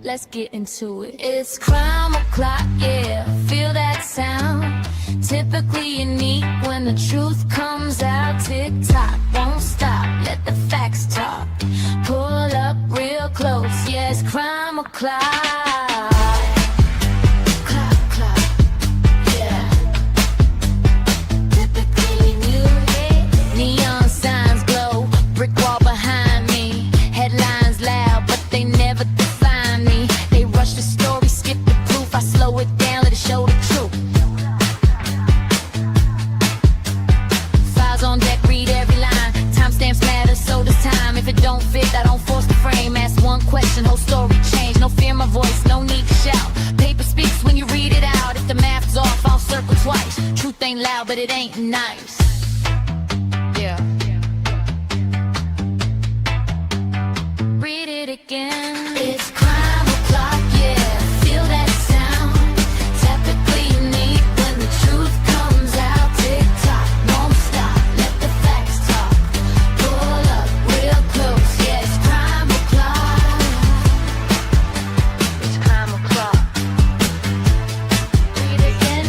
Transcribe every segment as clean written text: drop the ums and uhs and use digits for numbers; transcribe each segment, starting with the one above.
Let's get into it. It's crime o'clock, yeah, feel that sound. Typically unique when the truth comes out. Tick-tock, won't stop, let the facts talk. Pull up real close, yeah, it's crime o'clock. Clock, clock, yeah. Typically new, neon signs glow, brick wall behind me. Headlines loud, but they never define me. They rush the story, skip the proof. I slow it down, let it show the truth. Files on deck, read every line. Timestamps matter, so does time. If it don't fit, I don't force the frame. Ask one question, whole story change. No fear my voice, no need to shout. Paper speaks when you read it out. If the math's off, I'll circle twice. Truth ain't loud, but it ain't nice. Yeah. Read it again. It's crime o'clock, yeah. Feel that sound. Typically unique when the truth comes out. Tick tock, won't stop. Let the facts talk. Pull up real close, yeah. It's crime o'clock. It's crime o'clock. Read it again.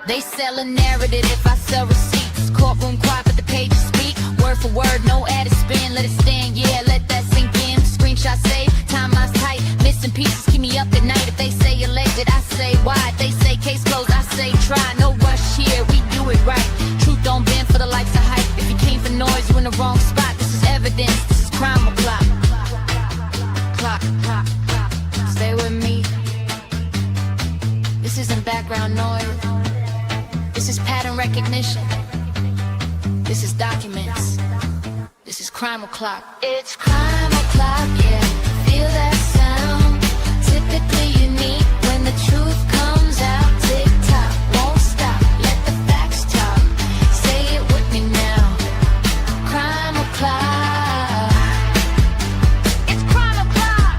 They sell a narrative if I sell receipts. Courtroom quiet, but the pages speak. Word for word, no added spin. Let it stand, yeah. Let that sink in. Screenshot save, timeline's tight. Missing pieces keep me up at night. If they say elected, I say why. If they say case closed, I say try. No rush here, we do it right. Truth don't bend for the likes of hype. If you came for noise, you in the wrong spot. This is evidence, this is crime o'clock. Clock, clock, clock. Stay with me. This isn't background noise. This is pattern recognition. This is documents. This is crime o'clock. It's crime o'clock, yeah. Feel that sound. Typically unique when the truth comes out. Tick tock, won't stop. Let the facts talk. Say it with me now. Crime o'clock. It's crime o'clock.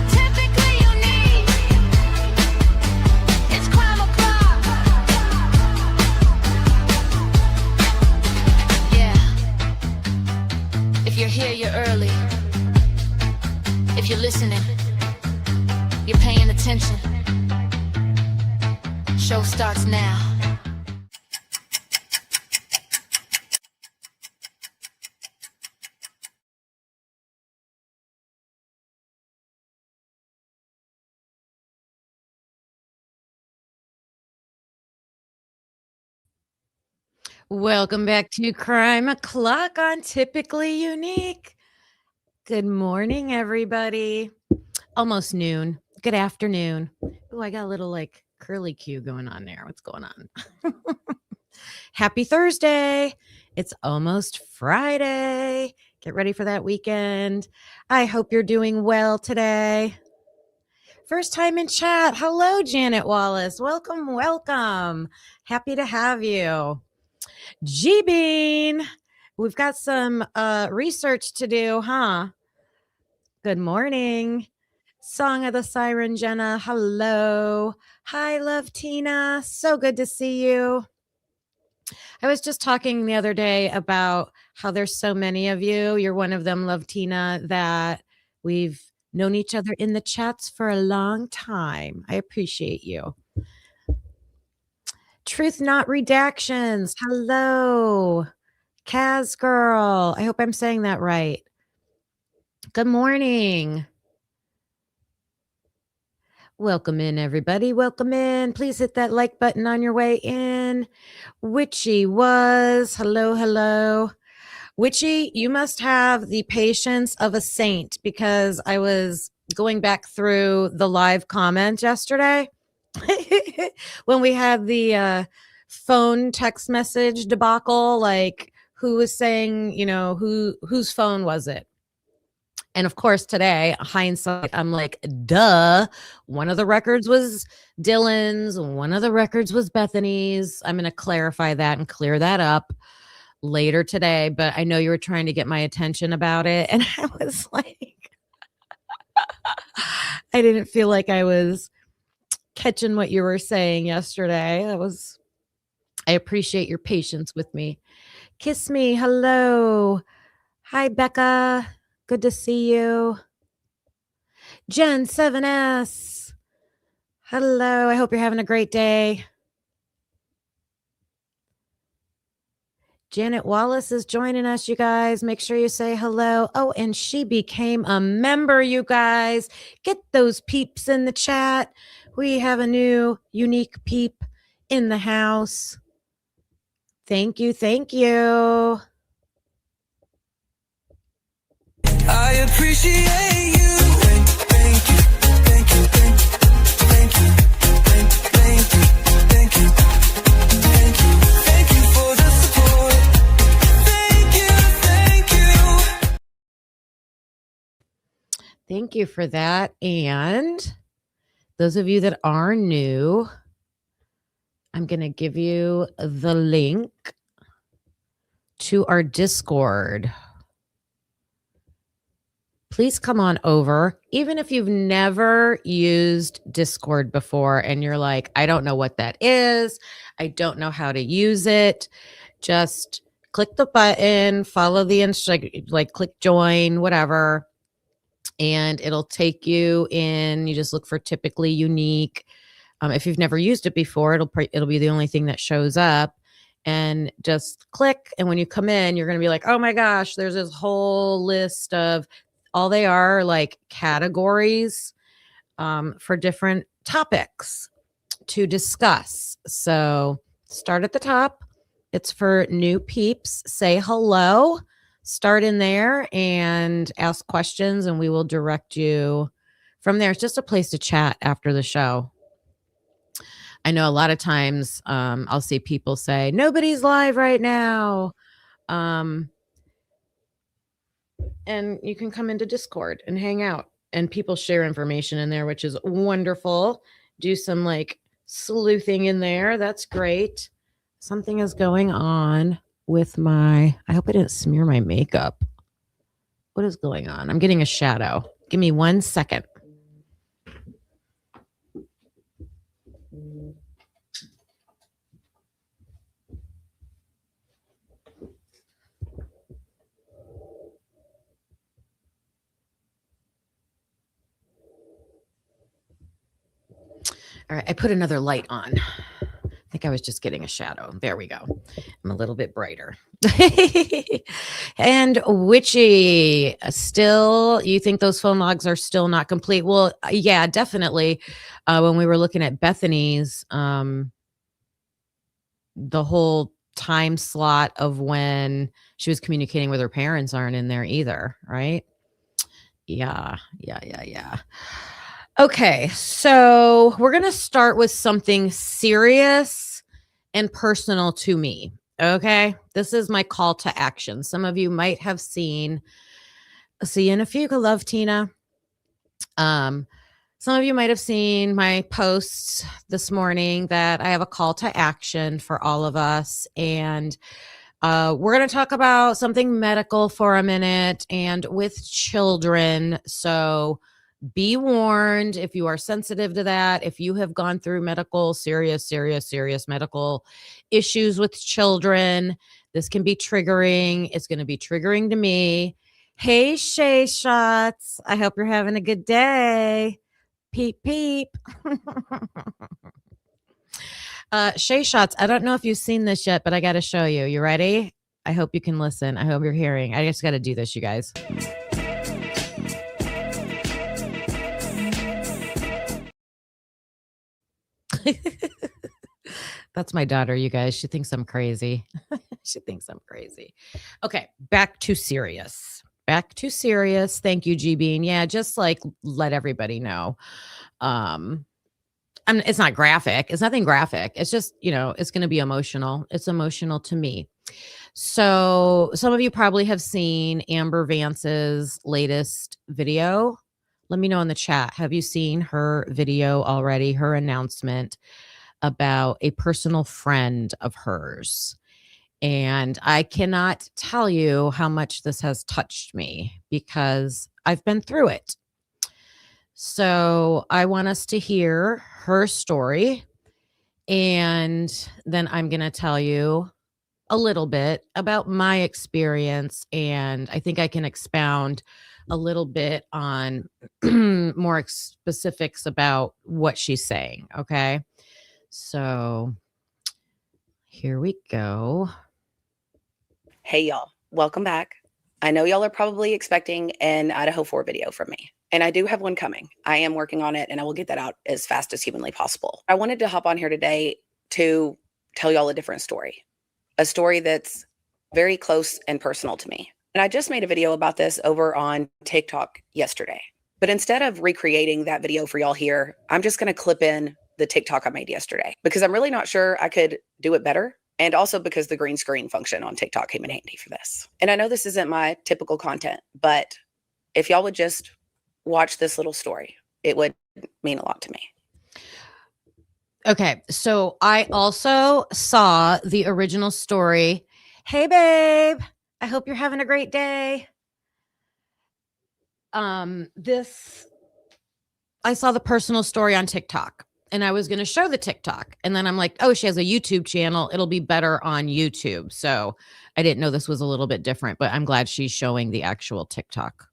Typically unique. It's crime o'clock. Yeah. If you're here, you're early. If you're listening, you're paying attention. Show starts now. Welcome back to Crime O'Clock on Typically Unique. Good morning, everybody. Almost noon. Good afternoon. Oh, I got a little like curly cue going on there. What's going on? Happy Thursday. It's almost Friday. Get ready for that weekend. I hope you're doing well today. First time in chat. Hello, Janet Wallace. Welcome, welcome. Happy to have you. G-Bean, we've got some research to do, huh? Good morning. Song of the Siren, Jenna. Hello. Hi, love Tina. So good to see you. I was just talking the other day about how there's so many of you. You're one of them, love Tina, that we've known each other in the chats for a long time. I appreciate you. Truth Not Redactions. Hello. Kaz Girl. I hope I'm saying that right. Good morning. Welcome in, everybody. Welcome in. Please hit that like button on your way in. Witchy was. Hello, hello. Witchy, you must have the patience of a saint because I was going back through the live comments yesterday. When we had the phone text message debacle, like who was saying, you know, whose phone was it? And of course, today, hindsight, I'm like, duh. One of the records was Dylan's. One of the records was Bethany's. I'm going to clarify that and clear that up later today. But I know you were trying to get my attention about it. And I was like, I didn't feel like I was catching what you were saying yesterday. I appreciate your patience with me. Kiss me. Hello. Hi, Becca. Good to see you. Jen 7S. Hello. I hope you're having a great day. Janet Wallace is joining us, you guys. Make sure you say hello. Oh, and she became a member, you guys. Get those peeps in the chat. We have a new unique peep in the house. Thank you. Thank you. I appreciate you. Thank you. Thank you. Thank you. Thank you. Thank you. Thank you. Thank you for the support. Thank you. Thank you. Thank you for that. And those of you that are new, I'm going to give you the link to our Discord. Please come on over. Even if you've never used Discord before and you're like, I don't know what that is, I don't know how to use it, just click the button, follow the instructions, like click join, whatever, and it'll take you in. You just look for typically unique. If you've never used it before, it'll be the only thing that shows up. And just click, and when you come in, you're going to be like, oh my gosh, there's this whole list of all they are like categories for different topics to discuss. So start at the top. It's for new peeps. Say hello. Start in there and ask questions, and we will direct you from there. It's just a place to chat after the show. I know a lot of times I'll see people say, nobody's live right now. And you can come into Discord and hang out, and people share information in there, which is wonderful. Do some like sleuthing in there. That's great. Something is going on with I hope I didn't smear my makeup. What is going on? I'm getting a shadow. Give me 1 second. All right, I put another light on. I think I was just getting a shadow. There we go. I'm a little bit brighter. And Witchy, still, you think those phone logs are still not complete? Well, yeah, definitely. When we were looking at Bethany's, the whole time slot of when she was communicating with her parents aren't in there either, right? Yeah. Okay, so we're going to start with something serious and personal to me. Okay, this is my call to action. Some of you might have seen, see you in a few, love Tina. Some of you might have seen my posts this morning that I have a call to action for all of us. And we're going to talk about something medical for a minute and with children. So be warned if you are sensitive to that, if you have gone through serious medical issues with children, this can be triggering. It's going to be triggering to me. Hey, Shay Shots. I hope you're having a good day. Peep, peep. Shay Shots, I don't know if you've seen this yet, but I got to show you. You ready? I hope you can listen. I hope you're hearing. I just got to do this, you guys. That's my daughter, you guys. She thinks I'm crazy. She thinks I'm crazy. Okay, back to serious. Thank you, G Bean. Yeah, just like let everybody know. It's not graphic. It's nothing graphic. It's just, it's going to be emotional. It's emotional to me. So some of you probably have seen Amber Vance's latest video. Let me know in the chat. Have you seen her video already? Her announcement about a personal friend of hers. And I cannot tell you how much this has touched me because I've been through it. So I want us to hear her story. And then I'm going to tell you a little bit about my experience. And I think I can expound a little bit on more specifics about what she's saying. Okay. So here we go. Hey, y'all. Welcome back. I know y'all are probably expecting an Idaho 4 video from me, and I do have one coming. I am working on it, and I will get that out as fast as humanly possible. I wanted to hop on here today to tell y'all a different story, a story that's very close and personal to me. And I just made a video about this over on TikTok yesterday. But instead of recreating that video for y'all here, I'm just going to clip in the TikTok I made yesterday because I'm really not sure I could do it better. And also because the green screen function on TikTok came in handy for this. And I know this isn't my typical content, but if y'all would just watch this little story, it would mean a lot to me. Okay. So I also saw the original story. Hey, babe. I hope you're having a great day. I saw the personal story on TikTok. And I was going to show the TikTok. And then I'm like, oh, she has a YouTube channel. It'll be better on YouTube. So I didn't know this was a little bit different, but I'm glad she's showing the actual TikTok.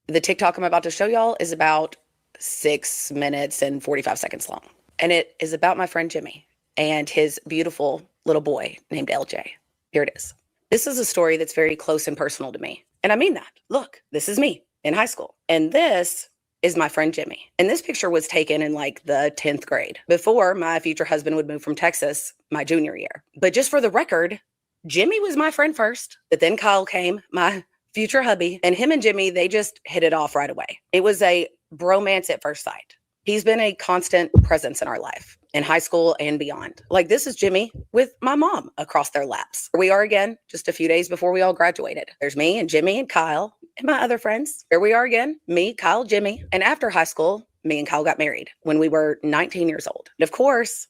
The TikTok I'm about to show y'all is about 6 minutes and 45 seconds long. And it is about my friend Jimmy and his beautiful little boy named LJ. Here it is. This is a story that's very close and personal to me. And I mean that. Look, this is me in high school. And this is my friend Jimmy. And this picture was taken in like the 10th grade before my future husband would move from Texas my junior year. But just for the record, Jimmy was my friend first, but then Kyle came, my future hubby, and him and Jimmy, they just hit it off right away. It was a bromance at first sight. He's been a constant presence in our life, in high school and beyond. Like this is Jimmy with my mom across their laps. Here we are again, just a few days before we all graduated. There's me and Jimmy and Kyle and my other friends. Here we are again, me, Kyle, Jimmy. And after high school, me and Kyle got married when we were 19 years old. And of course,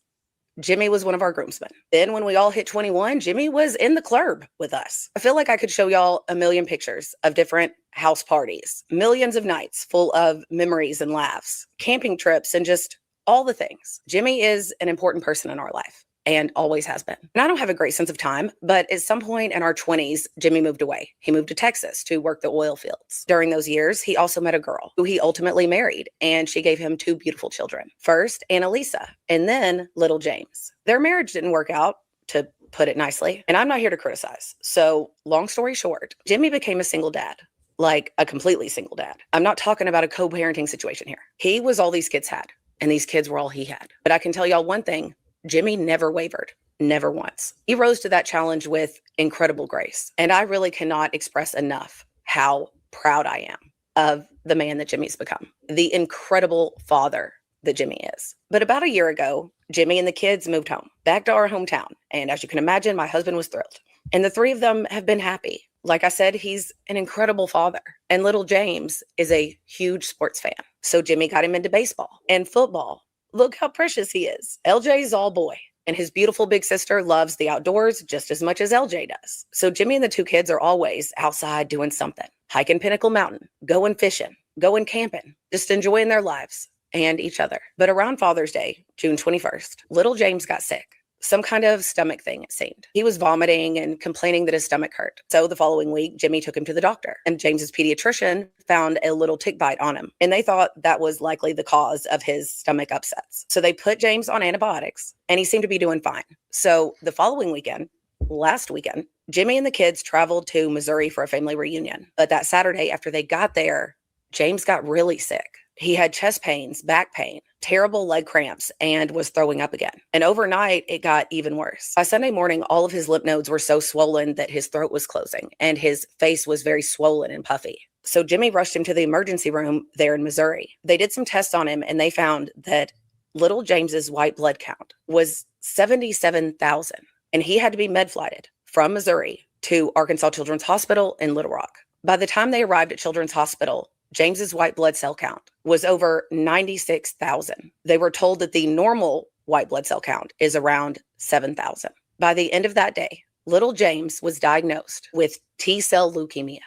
Jimmy was one of our groomsmen. Then when we all hit 21, Jimmy was in the club with us. I feel like I could show y'all a million pictures of different house parties, millions of nights full of memories and laughs, camping trips, and just all the things. Jimmy is an important person in our life and always has been. And I don't have a great sense of time, but at some point in our 20s, Jimmy moved away. He moved to Texas to work the oil fields. During those years, he also met a girl who he ultimately married, and she gave him 2 beautiful children. First, Annalisa, and then little James. Their marriage didn't work out, to put it nicely, and I'm not here to criticize. So long story short, Jimmy became a single dad. Like a completely single dad. I'm not talking about a co-parenting situation here. He was all these kids had, and these kids were all he had. But I can tell y'all one thing, Jimmy never wavered, never once. He rose to that challenge with incredible grace. And I really cannot express enough how proud I am of the man that Jimmy's become, the incredible father that Jimmy is. But about a year ago, Jimmy and the kids moved home, back to our hometown. And as you can imagine, my husband was thrilled. And the 3 of them have been happy. Like I said, he's an incredible father. And little James is a huge sports fan. So Jimmy got him into baseball and football. Look how precious he is. LJ's all boy. And his beautiful big sister loves the outdoors just as much as LJ does. So Jimmy and the 2 kids are always outside doing something. Hiking Pinnacle Mountain, going fishing, going camping, just enjoying their lives and each other. But around Father's Day, June 21st, little James got sick. Some kind of stomach thing, it seemed. He was vomiting and complaining that his stomach hurt. So the following week, Jimmy took him to the doctor, and James's pediatrician found a little tick bite on him. And they thought that was likely the cause of his stomach upsets. So they put James on antibiotics, and he seemed to be doing fine. So the following weekend, last weekend, Jimmy and the kids traveled to Missouri for a family reunion. But that Saturday, after they got there, James got really sick. He had chest pains, back pain, terrible leg cramps, and was throwing up again. And overnight, it got even worse. By Sunday morning, all of his lymph nodes were so swollen that his throat was closing, and his face was very swollen and puffy. So Jimmy rushed him to the emergency room there in Missouri. They did some tests on him, and they found that little James's white blood count was 77,000, and he had to be med-flighted from Missouri to Arkansas Children's Hospital in Little Rock. By the time they arrived at Children's Hospital, James's white blood cell count was over 96,000. They were told that the normal white blood cell count is around 7,000. By the end of that day, little James was diagnosed with T-cell leukemia,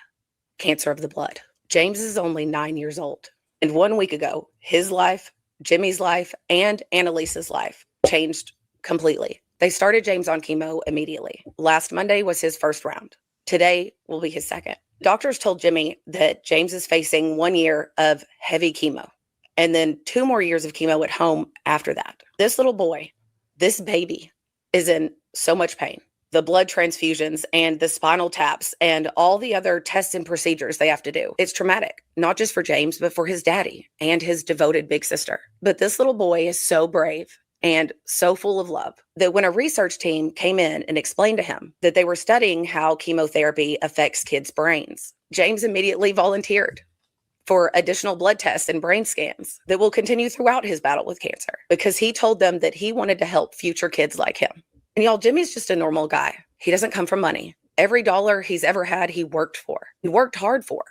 cancer of the blood. James is only 9 years old. And 1 week ago, his life, Jimmy's life, and Annalisa's life changed completely. They started James on chemo immediately. Last Monday was his first round. Today will be his second. Doctors told Jimmy that James is facing 1 year of heavy chemo and then 2 more years of chemo at home after that. This little boy, this baby, is in so much pain. The blood transfusions and the spinal taps and all the other tests and procedures they have to do. It's traumatic, not just for James, but for his daddy and his devoted big sister. But this little boy is so brave and so full of love that when a research team came in and explained to him that they were studying how chemotherapy affects kids' brains, James immediately volunteered for additional blood tests and brain scans that will continue throughout his battle with cancer because he told them that he wanted to help future kids like him. And y'all, Jimmy's just a normal guy. He doesn't come from money. Every dollar he's ever had, he worked for. He worked hard for.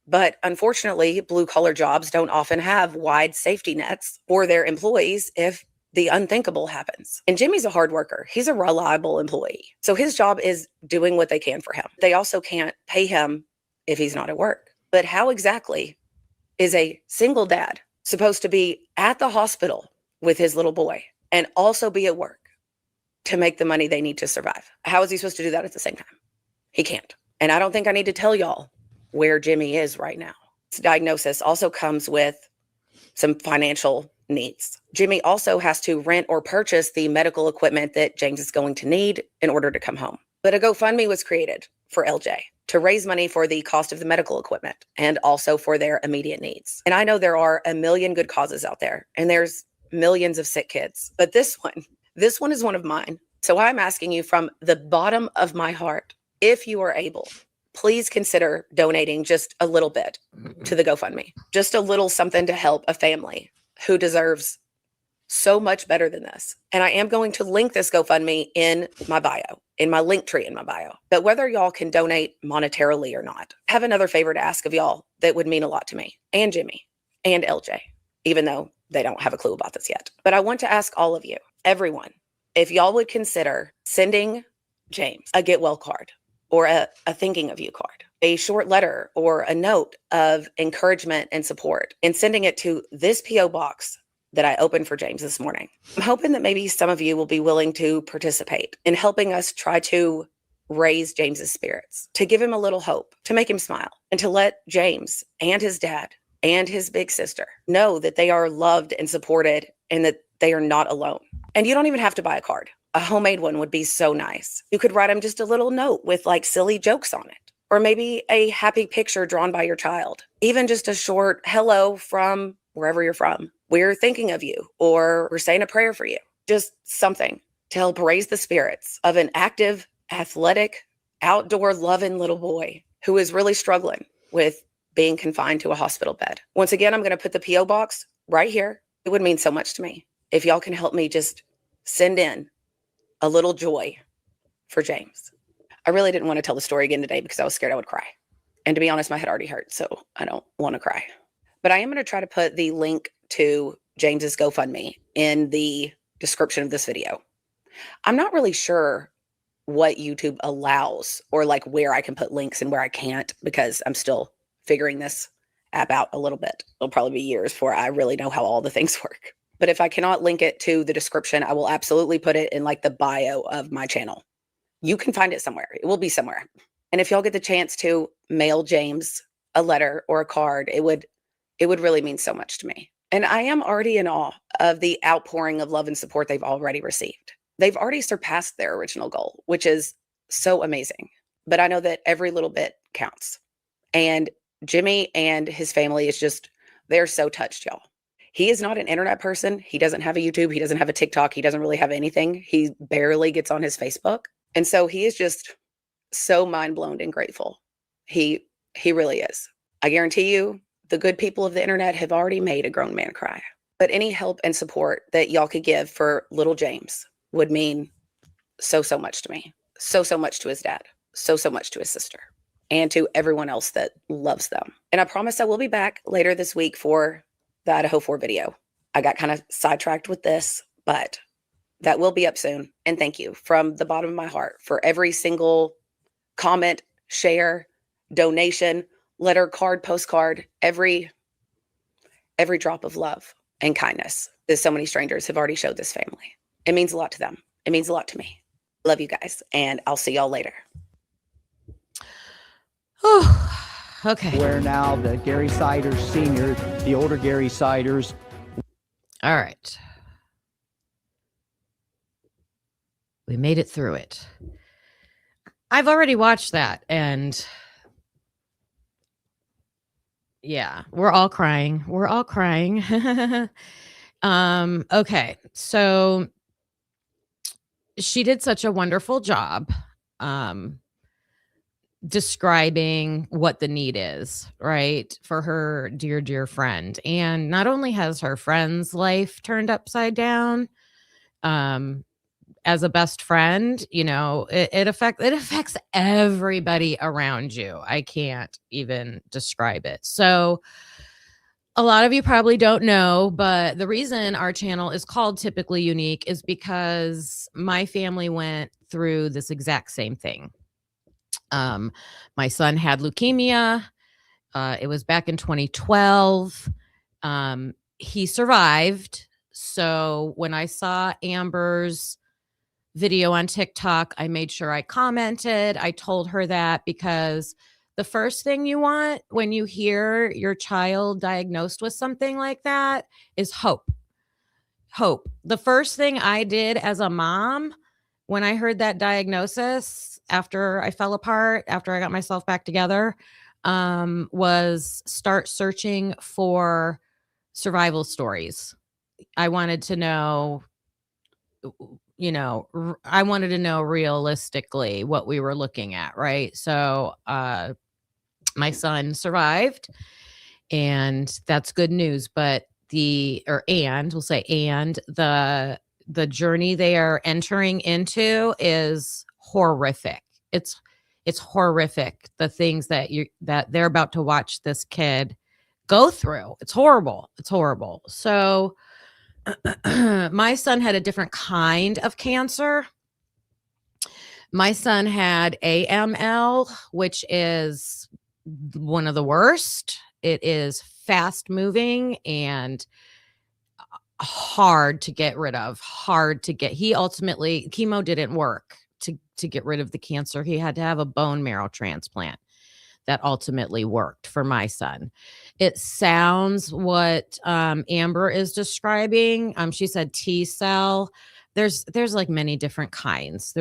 But unfortunately, blue-collar jobs don't often have wide safety nets for their employees if the unthinkable happens. And Jimmy's a hard worker. He's a reliable employee. So his job is doing what they can for him. They also can't pay him if he's not at work. But how exactly is a single dad supposed to be at the hospital with his little boy and also be at work to make the money they need to survive? How is he supposed to do that at the same time? He can't. And I don't think I need to tell y'all where Jimmy is right now. This diagnosis also comes with some financial needs. Jimmy also has to rent or purchase the medical equipment that James is going to need in order to come home. But a GoFundMe was created for LJ to raise money for the cost of the medical equipment and also for their immediate needs. And I know there are a million good causes out there and there's millions of sick kids, but this one is one of mine. So I'm asking you from the bottom of my heart, if you are able, please consider donating just a little bit to the GoFundMe, just a little something to help a family who deserves so much better than this. And I am going to link this GoFundMe in my bio, in my link tree in my bio. But whether y'all can donate monetarily or not, I have another favor to ask of y'all that would mean a lot to me and Jimmy and LJ, even though they don't have a clue about this yet. But I want to ask all of you, everyone, if y'all would consider sending James a get well card or a thinking of you card, a short letter or a note of encouragement and support, and sending it to this P.O. box that I opened for James this morning. I'm hoping that maybe some of you will be willing to participate in helping us try to raise James's spirits, to give him a little hope, to make him smile, and to let James and his dad and his big sister know that they are loved and supported and that they are not alone. And you don't even have to buy a card. A homemade one would be so nice. You could write him just a little note with like silly jokes on it, or maybe a happy picture drawn by your child. Even just a short hello from wherever you're from. We're thinking of you, or we're saying a prayer for you. Just something to help raise the spirits of an active, athletic, outdoor loving little boy who is really struggling with being confined to a hospital bed. Once again, I'm going to put the P.O. box right here. It would mean so much to me if y'all can help me just send in a little joy for James. I really didn't want to tell the story again today because I was scared I would cry. And to be honest, my head already hurt, so I don't want to cry. But I am going to try to put the link to James's GoFundMe in the description of this video. I'm not really sure what YouTube allows or like where I can put links and where I can't, because I'm still figuring this app out a little bit. It'll probably be years before I really know how all the things work. But if I cannot link it to the description, I will absolutely put it in like the bio of my channel. You can find it somewhere. It will be somewhere. And if y'all get the chance to mail James a letter or a card, it would really mean so much to me. And I am already in awe of the outpouring of love and support they've already received. They've already surpassed their original goal, which is so amazing. But I know that every little bit counts. And Jimmy and his family is just, they're so touched, y'all. He is not an internet person. He doesn't have a YouTube. He doesn't have a TikTok. He doesn't really have anything. He barely gets on his Facebook. And so he is just so mind blown and grateful. He really is. I guarantee you, the good people of the internet have already made a grown man cry. But any help and support that y'all could give for little James would mean so much to me. So much to his dad. So much to his sister. And to everyone else that loves them. And I promise I will be back later this week for the Idaho 4 video. I got kind of sidetracked with this, but that will be up soon. And thank you from the bottom of my heart for every single comment, share, donation, letter, card, postcard, every drop of love and kindness that so many strangers have already showed this family. It means a lot to them. It means a lot to me. Love you guys, and I'll see y'all later. Oh, okay. where now the Gary Siders Sr., the older Gary Siders. All right. We made it through it. I've already watched that, and yeah, we're all crying. We're all crying. Okay. So she did such a wonderful job describing what the need is, right, for her dear friend. And not only has her friend's life turned upside down, as a best friend, you know, it affects everybody around you. I can't even describe it. So a lot of you probably don't know, but the reason our channel is called Typically Unique is because my family went through this exact same thing. My son had leukemia. It was back in 2012. He survived. So when I saw Amber's video on TikTok, I made sure I commented. I told her that because the first thing you want when you hear your child diagnosed with something like that is hope. Hope. The first thing I did as a mom when I heard that diagnosis after I fell apart, after I got myself back together, was start searching for survival stories. I wanted to know, you know, I wanted to know realistically what we were looking at, right? So my son survived, and that's good news. But we'll say the journey they are entering into is horrific. It's horrific, the things that they're about to watch this kid go through. It's horrible. It's horrible. So my son had a different kind of cancer. My son had AML, which is one of the worst. It is fast moving and hard to get rid of, he ultimately, chemo didn't work to get rid of the cancer. He had to have a bone marrow transplant that ultimately worked for my son. It sounds what Amber is describing. She said T cell. There's like many different kinds.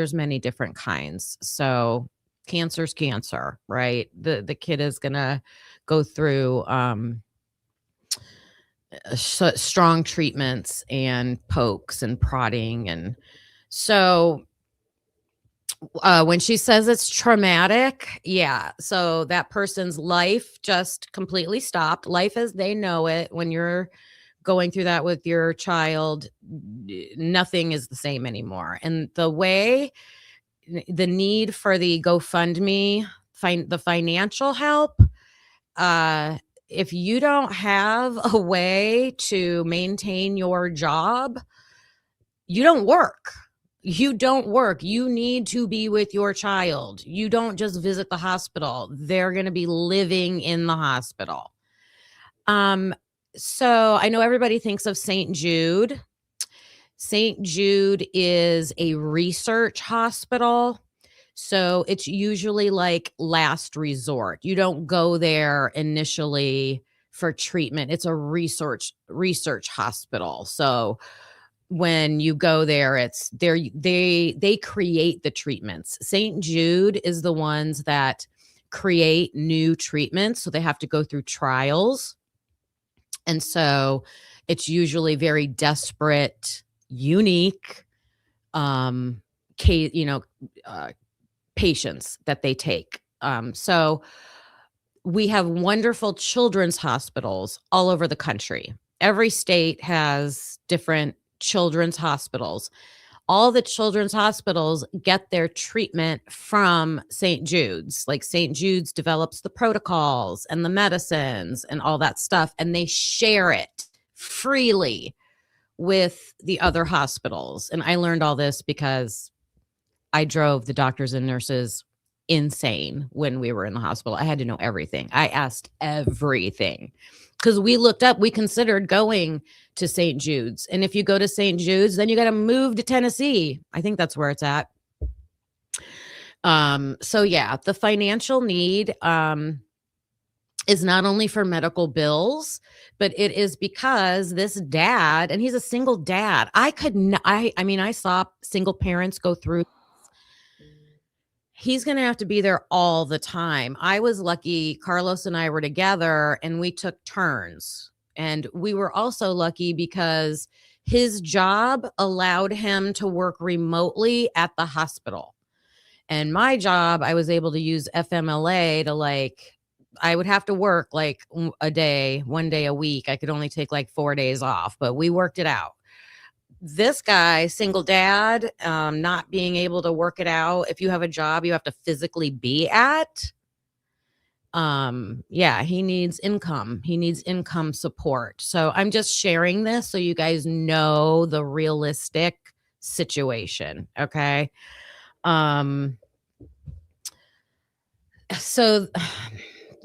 So cancer's cancer, right? The kid is gonna go through strong treatments and pokes and prodding. And so when she says it's traumatic, yeah. So that person's life just completely stopped. Life as they know it, when you're going through that with your child, nothing is the same anymore. And the need for the GoFundMe, the financial help, if you don't have a way to maintain your job, you don't work. You need to be with your child. You don't just visit the hospital. They're going to be living in the hospital. So I know everybody thinks of St. Jude. St. Jude is a research hospital. So it's usually like last resort. You don't go there initially for treatment. It's a research hospital. So when you go there, they create the treatments. St. Jude is the ones that create new treatments. So they have to go through trials. And so it's usually very desperate, unique, patients that they take. So we have wonderful children's hospitals all over the country. Every state has different children's hospitals. All the children's hospitals get their treatment from St. Jude's. Like St. Jude's develops the protocols and the medicines and all that stuff, and they share it freely with the other hospitals. And I learned all this because I drove the doctors and nurses insane when we were in the hospital. I had to know everything. I asked everything because we considered going to St. Jude's. And if you go to St. Jude's, then you got to move to Tennessee. I think that's where it's at. So yeah, the financial need is not only for medical bills, but it is because this dad, and he's a single dad. I could not, I mean, I saw single parents go through. He's going to have to be there all the time. I was lucky. Carlos and I were together and we took turns. And we were also lucky because his job allowed him to work remotely at the hospital. And my job, I was able to use FMLA to I would have to work like one day a week. I could only take like 4 days off, but we worked it out. This guy, single dad, not being able to work it out. If you have a job you have to physically be at, yeah, he needs income. He needs income support. So I'm just sharing this so you guys know the realistic situation. Okay. So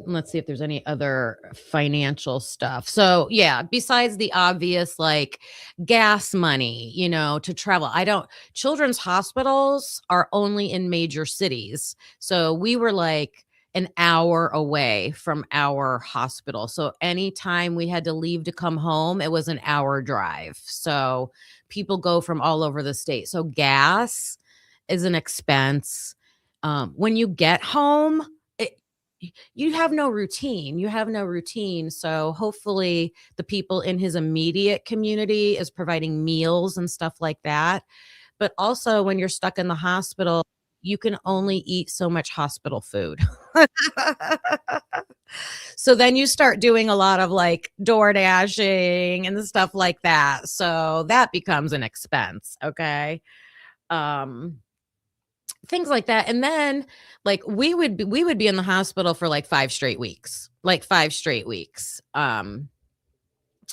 let's see if there's any other financial stuff. So yeah, besides the obvious like gas money, to travel. Children's hospitals are only in major cities. So we were like an hour away from our hospital. So anytime we had to leave to come home, it was an hour drive. So people go from all over the state. So gas is an expense. When you get home, you have no routine. So hopefully the people in his immediate community is providing meals and stuff like that. But also when you're stuck in the hospital, you can only eat so much hospital food. So then you start doing a lot of like door dashing and stuff like that. So that becomes an expense. Okay. Things like that. And then like we would be in the hospital for like 5 straight weeks.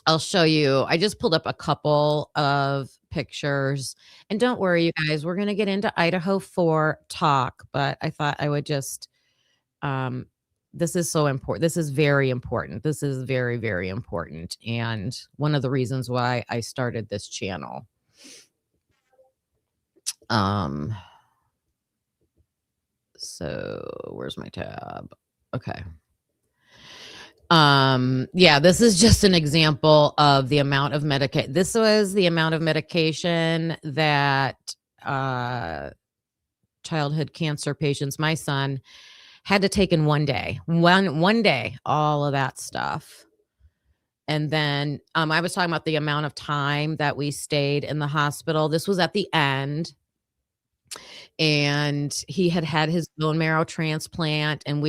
I'll show you. I just pulled up a couple of pictures, and don't worry you guys, we're going to get into Idaho 4 talk, but I thought I would just this is so important. This is very important. This is very, very important. And one of the reasons why I started this channel. So where's my tab? Okay. Yeah, this is just an example of the amount of medication. This was the amount of medication that childhood cancer patients, my son, had to take in one day. One day, all of that stuff. And then I was talking about the amount of time that we stayed in the hospital. This was at the end. And he had his bone marrow transplant, and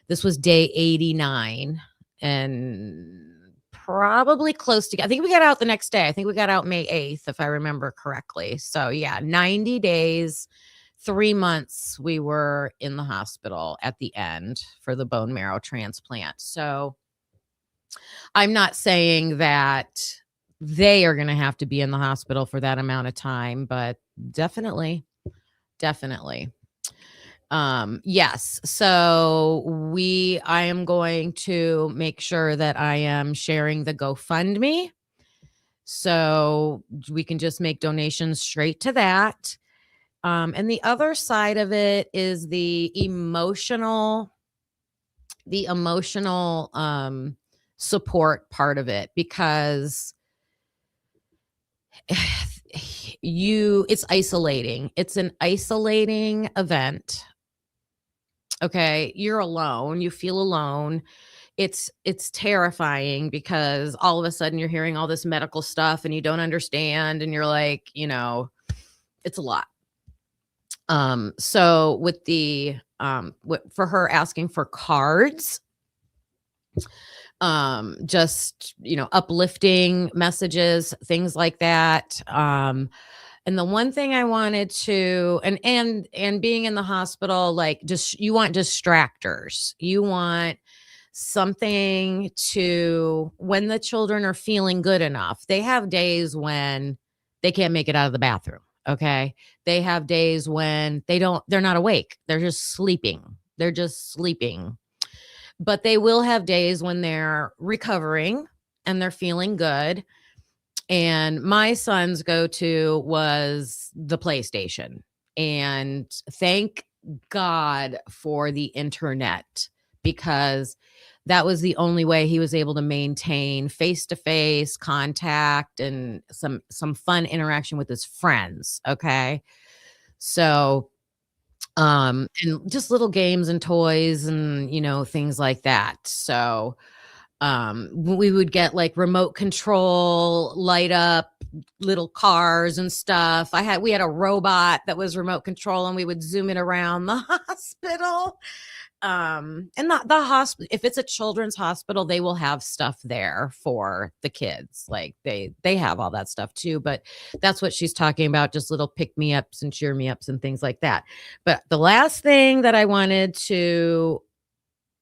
this was day 89 and probably close to, I think we got out the next day. I think we got out May 8th, if I remember correctly. So yeah, 90 days, 3 months we were in the hospital at the end for the bone marrow transplant. So I'm not saying that they are going to have to be in the hospital for that amount of time, but definitely. Yes. So I am going to make sure that I am sharing the GoFundMe. So we can just make donations straight to that. And the other side of it is the emotional support part of it, because it's isolating. It's an isolating event. Okay. You're alone. You feel alone. It's terrifying because all of a sudden you're hearing all this medical stuff and you don't understand. And you're like, it's a lot. So with for her asking for cards, just uplifting messages, things like that. And the one thing I wanted to, and being in the hospital, like you want distractors. You want something when the children are feeling good enough. They have days when they can't make it out of the bathroom. Okay. They have days when they're not awake. They're just sleeping. But they will have days when they're recovering and they're feeling good. And my son's go-to was the PlayStation. And thank God for the internet, because that was the only way he was able to maintain face-to-face contact and some fun interaction with his friends. Okay. So, and just little games and toys and, things like that. So, we would get like remote control, light up little cars and stuff. We had a robot that was remote control, and we would zoom it around the hospital. And the hospital, if it's a children's hospital, they will have stuff there for the kids. Like they have all that stuff too, but that's what she's talking about, just little pick me ups and cheer me ups and things like that. But the last thing that I wanted to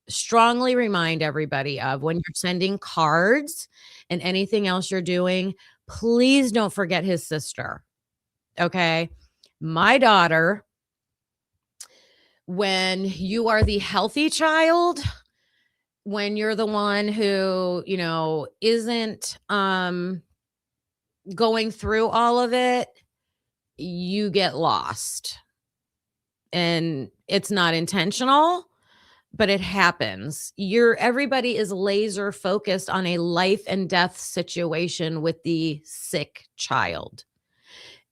strongly remind everybody of, when you're sending cards and anything else you're doing, please don't forget his sister. Okay. My daughter, when you are the healthy child, when you're the one who, isn't going through all of it, you get lost. And it's not intentional, but it happens. Everybody is laser focused on a life and death situation with the sick child.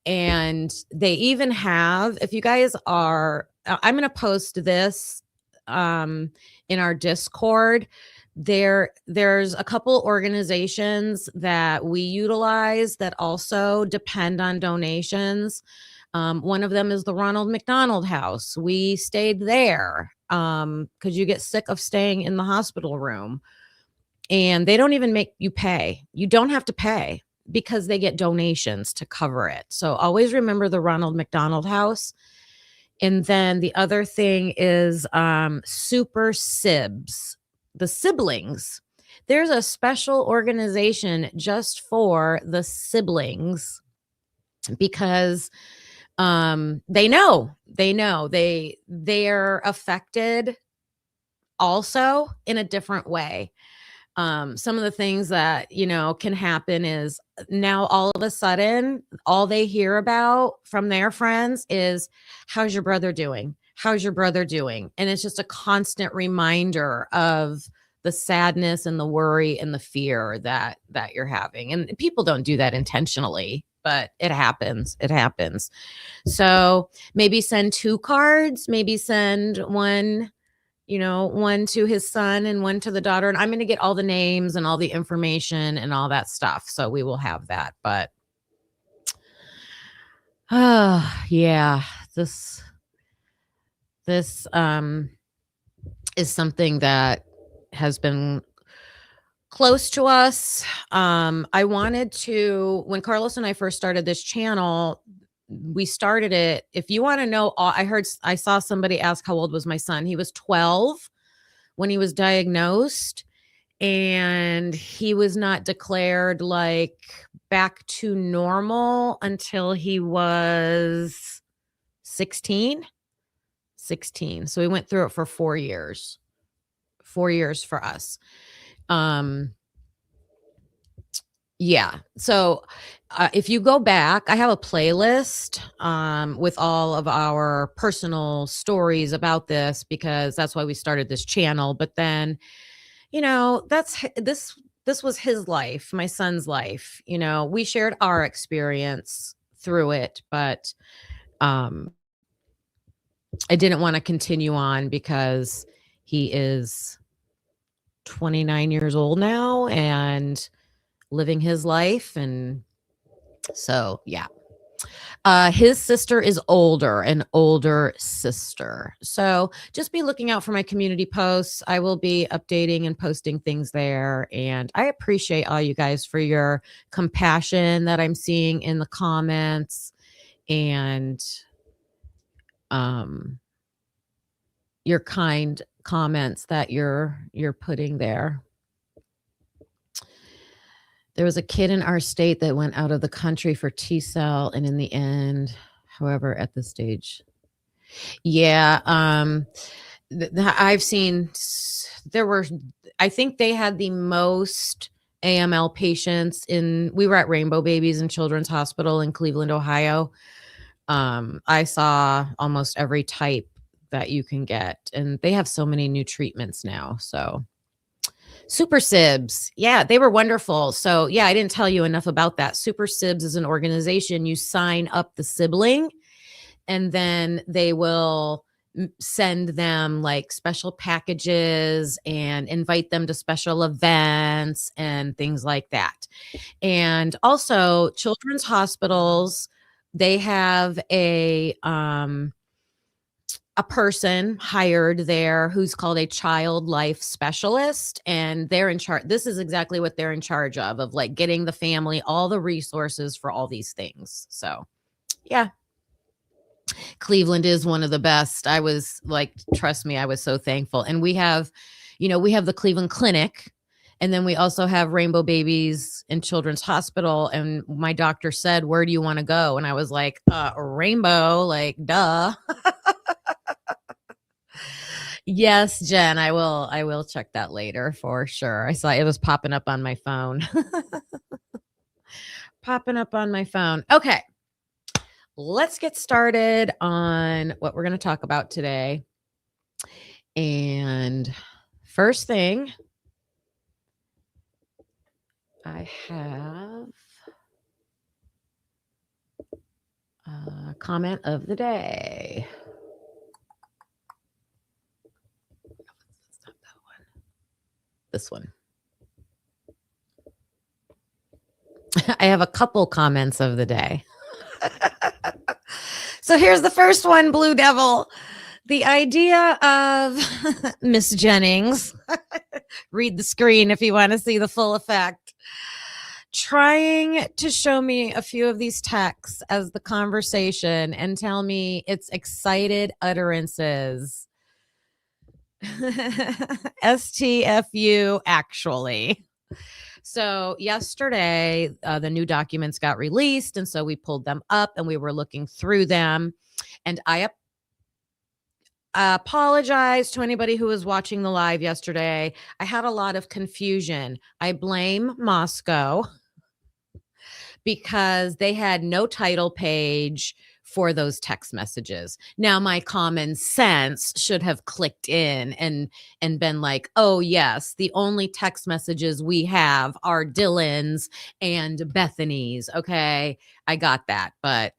And they even have, if you guys are, I'm going to post this in our Discord. There's a couple organizations that we utilize that also depend on donations. One of them is the Ronald McDonald House. We stayed there because you get sick of staying in the hospital room, and they don't even make you pay. You don't have to pay because they get donations to cover it. So always remember the Ronald McDonald House. And then the other thing is Super Sibs, the siblings. There's a special organization just for the siblings, because they're affected also in a different way. Some of the things that, can happen is now all of a sudden, all they hear about from their friends is, how's your brother doing? How's your brother doing? And it's just a constant reminder of the sadness and the worry and the fear that you're having. And people don't do that intentionally, but it happens. It happens. So maybe send 2 cards, maybe send one to his son and one to the daughter. And I'm going to get all the names and all the information and all that stuff. So we will have that. But yeah, this is something that has been close to us. I wanted to, when Carlos and I first started this channel, we started it. If you want to know, I saw somebody ask how old was my son. He was 12 when he was diagnosed, and he was not declared like back to normal until he was 16. So we went through it for 4 years. 4 years for us. Yeah. So if you go back, I have a playlist with all of our personal stories about this, because that's why we started this channel. But then, this was his life, my son's life. We shared our experience through it, but I didn't want to continue on because he is 29 years old now and living his life. And so, yeah. His sister is an older sister. So just be looking out for my community posts. I will be updating and posting things there. And I appreciate all you guys for your compassion that I'm seeing in the comments, and your kind comments that you're putting there. There was a kid in our state that went out of the country for T-cell, and in the end, however, at this stage. Yeah. I've seen, I think they had the most AML patients we were at Rainbow Babies and Children's Hospital in Cleveland, Ohio. I saw almost every type that you can get, and they have so many new treatments now. So Super Sibs, yeah, they were wonderful. So yeah, I didn't tell you enough about that. Super Sibs is an organization. You sign up the sibling, and then they will send them like special packages and invite them to special events and things like that. And also children's hospitals, they have a person hired there who's called a child life specialist, and they're in charge. This is exactly what they're in charge of like getting the family all the resources for all these things. So yeah, Cleveland is one of the best. I was like, trust me, I was so thankful. And we have the Cleveland Clinic, and then we also have Rainbow Babies and Children's Hospital. And my doctor said, where do you want to go? And I was like, Rainbow, like, duh. Yes, Jen, I will check that later for sure. I saw it was popping up on my phone. Okay. Let's get started on what we're going to talk about today. And first thing, I have a comment of the day. It's not that one. This one. I have a couple comments of the day. So here's the first one, Blue Devil. The idea of Miss Jennings, read the screen if you want to see the full effect, trying to show me a few of these texts as the conversation and tell me it's excited utterances. STFU, actually. So yesterday, the new documents got released, and so we pulled them up and we were looking through them. And I apologize to anybody who was watching the live yesterday. I had a lot of confusion. I blame Moscow because they had no title page for those text messages. Now, my common sense should have clicked in and been like, oh, yes, the only text messages we have are Dylan's and Bethany's. Okay, I got that. But,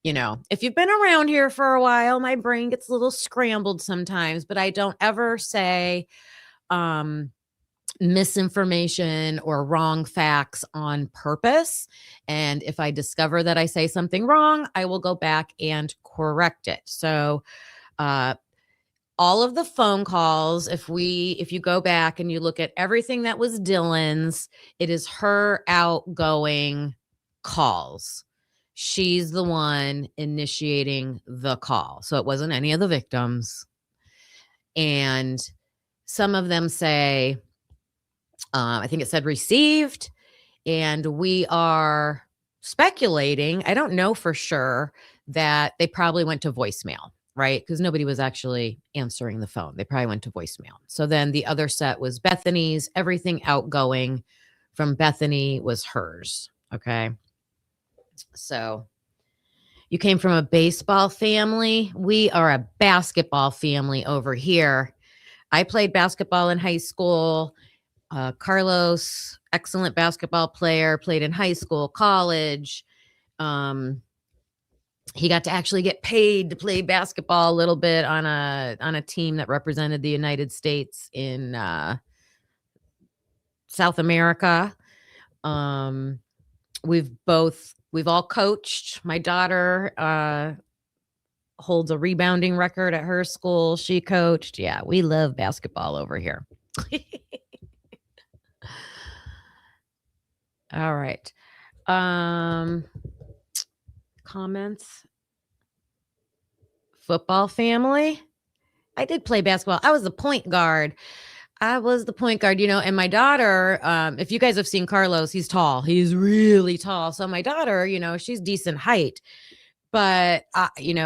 if you've been around here for a while, my brain gets a little scrambled sometimes, but I don't ever say misinformation or wrong facts on purpose. And if I discover that I say something wrong, I will go back and correct it. So all of the phone calls, if you go back and you look at everything that was Dylan's, it is her outgoing calls. She's the one initiating the call. So it wasn't any of the victims. And some of them say, I think it said received, and we are speculating, I don't know for sure, that they probably went to voicemail, right? Because nobody was actually answering the phone. They probably went to voicemail. So then the other set was Bethany's. Everything outgoing from Bethany was hers. Okay. So you came from a baseball family. We are a basketball family over here. I played basketball in high school. Carlos, excellent basketball player, played in high school, college. He got to actually get paid to play basketball a little bit on a team that represented the United States in South America. We've all coached. My daughter holds a rebounding record at her school. She coached. Yeah, we love basketball over here. All right. Comments. Football family. I did play basketball. I was the point guard. And my daughter, if you guys have seen Carlos, he's tall. He's really tall. So my daughter, she's decent height. But,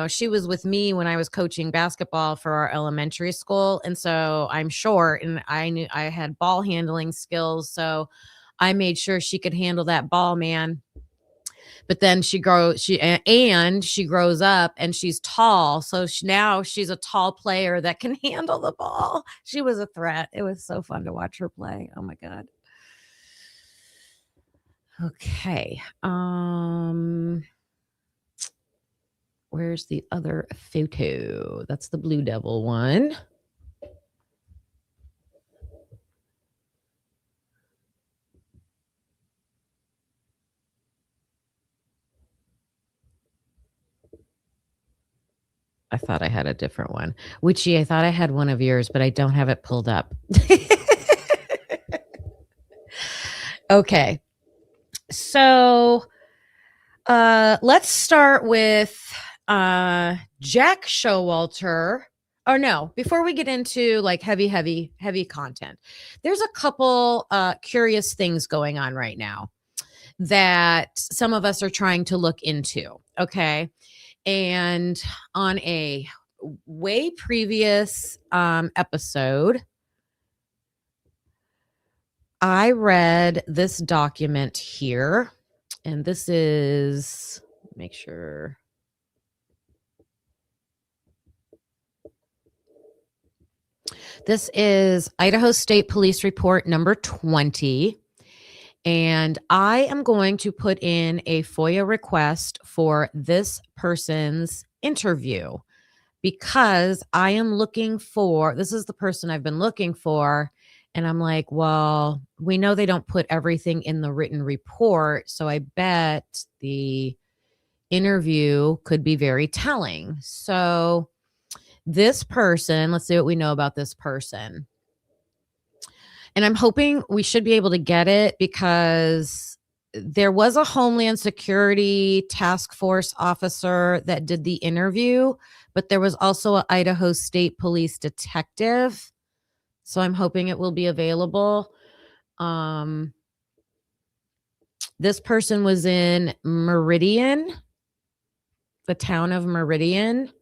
she was with me when I was coaching basketball for our elementary school. And so I'm short, and I knew I had ball handling skills. So I made sure she could handle that ball, man. But then she grows up and she's tall. So now she's a tall player that can handle the ball. She was a threat. It was so fun to watch her play. Oh my God. Okay. Where's the other photo? That's the Blue Devil one. I thought I had a different one. Witchy, I thought I had one of yours, but I don't have it pulled up. Okay. So let's start with Jack Showalter. Or no, before we get into like heavy content, there's a couple curious things going on right now that some of us are trying to look into. Okay. And on a way previous episode, I read this document here, and this is, make sure. This is Idaho State Police Report number 20. And I am going to put in a FOIA request for this person's interview because I am looking for, this is the person I've been looking for. And I'm like, well, we know they don't put everything in the written report. So I bet the interview could be very telling. So this person, let's see what we know about this person. And I'm hoping we should be able to get it because there was a Homeland Security task force officer that did the interview, but there was also an Idaho State Police detective. So I'm hoping it will be available. This person was in Meridian, the town of Meridian.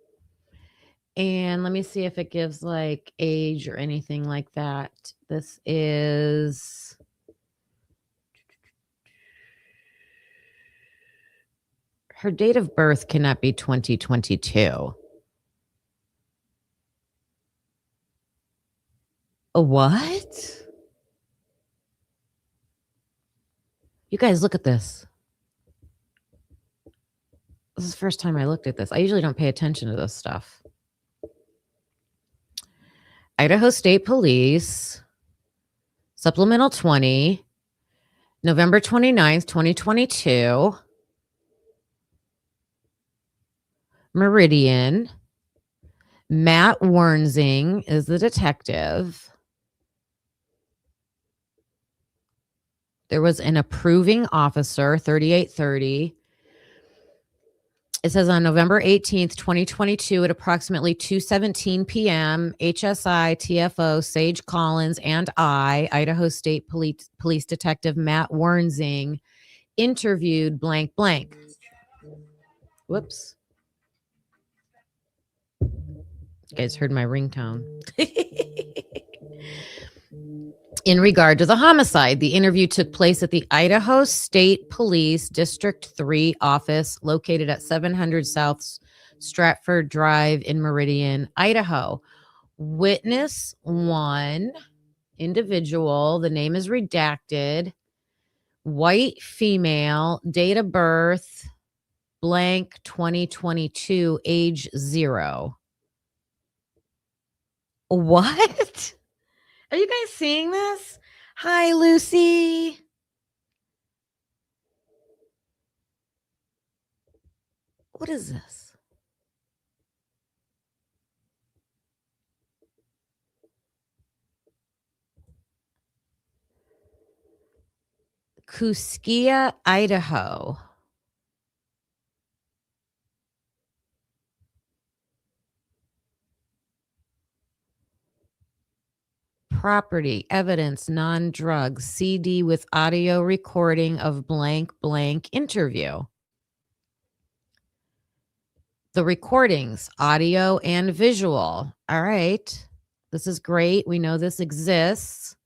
And let me see if it gives like age or anything like that. This is her date of birth cannot be 2022. What? You guys look at this. This is the first time I looked at this. I usually don't pay attention to this stuff. Idaho State Police, Supplemental 20, November 29th, 2022. Meridian. Matt Wernsing is the detective. There was an approving officer, 3830. It says on November 18th, 2022 at approximately 2:17 p.m., HSI, TFO, Sage Collins, and I, Idaho State Police Detective Matt Wernsing, interviewed blank blank. Whoops. You guys heard my ringtone. In regard to the homicide, the interview took place at the Idaho State Police District 3 office located at 700 South Stratford Drive in Meridian, Idaho. Witness 1, individual, the name is redacted, white female, date of birth, blank 2022, age 0. What? Are you guys seeing this? Hi, Lucy. What is this? Kuskia, Idaho. Property, evidence, non-drugs, CD with audio recording of blank blank interview. The recordings, audio and visual. All right. This is great. We know this exists.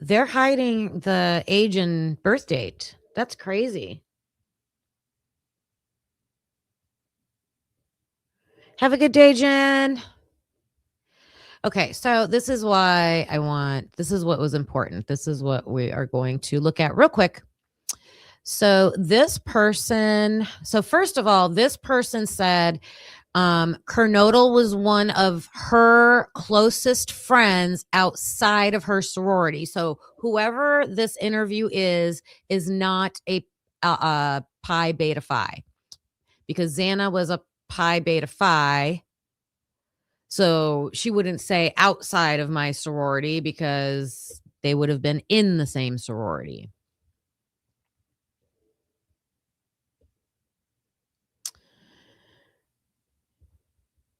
They're hiding the age and birth date. That's crazy. Have a good day, Jen. Okay, so this is why this is what was important. This is what we are going to look at real quick. So first of all, this person said Kernodle was one of her closest friends outside of her sorority. So whoever this interview is not a Pi Beta Phi, because Xana was a Pi Beta Phi. So she wouldn't say outside of my sorority because they would have been in the same sorority.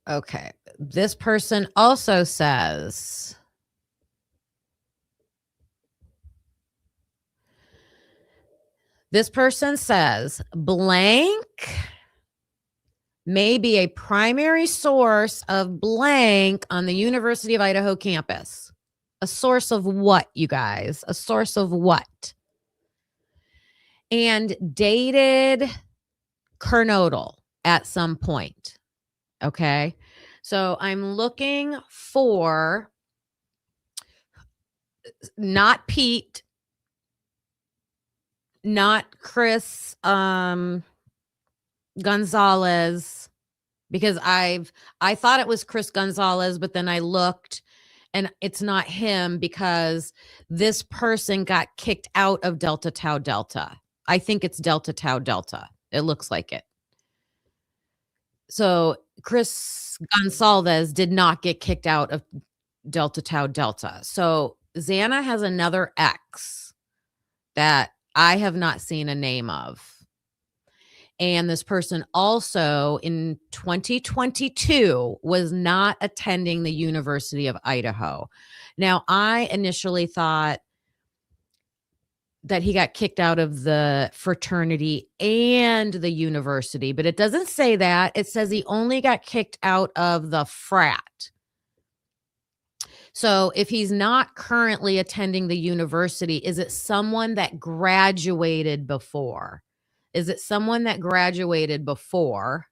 Okay. This person also says blank may be a primary source of blank on the University of Idaho campus. A source of what, you guys? A source of what? And dated Kernodle at some point. Okay. So I'm looking for not Pete, not Chris Gonzalez, because I thought it was Chris Gonzalez, but then I looked and it's not him because this person got kicked out of Delta Tau Delta. I think it's Delta Tau Delta. It looks like it. So Chris Gonzalez did not get kicked out of Delta Tau Delta. So Xana has another X that I have not seen a name of. And this person also in 2022 was not attending the University of Idaho. Now, I initially thought that he got kicked out of the fraternity and the university, but it doesn't say that. It says he only got kicked out of the frat. So if he's not currently attending the university, is it someone that graduated before? Is it someone that graduated before?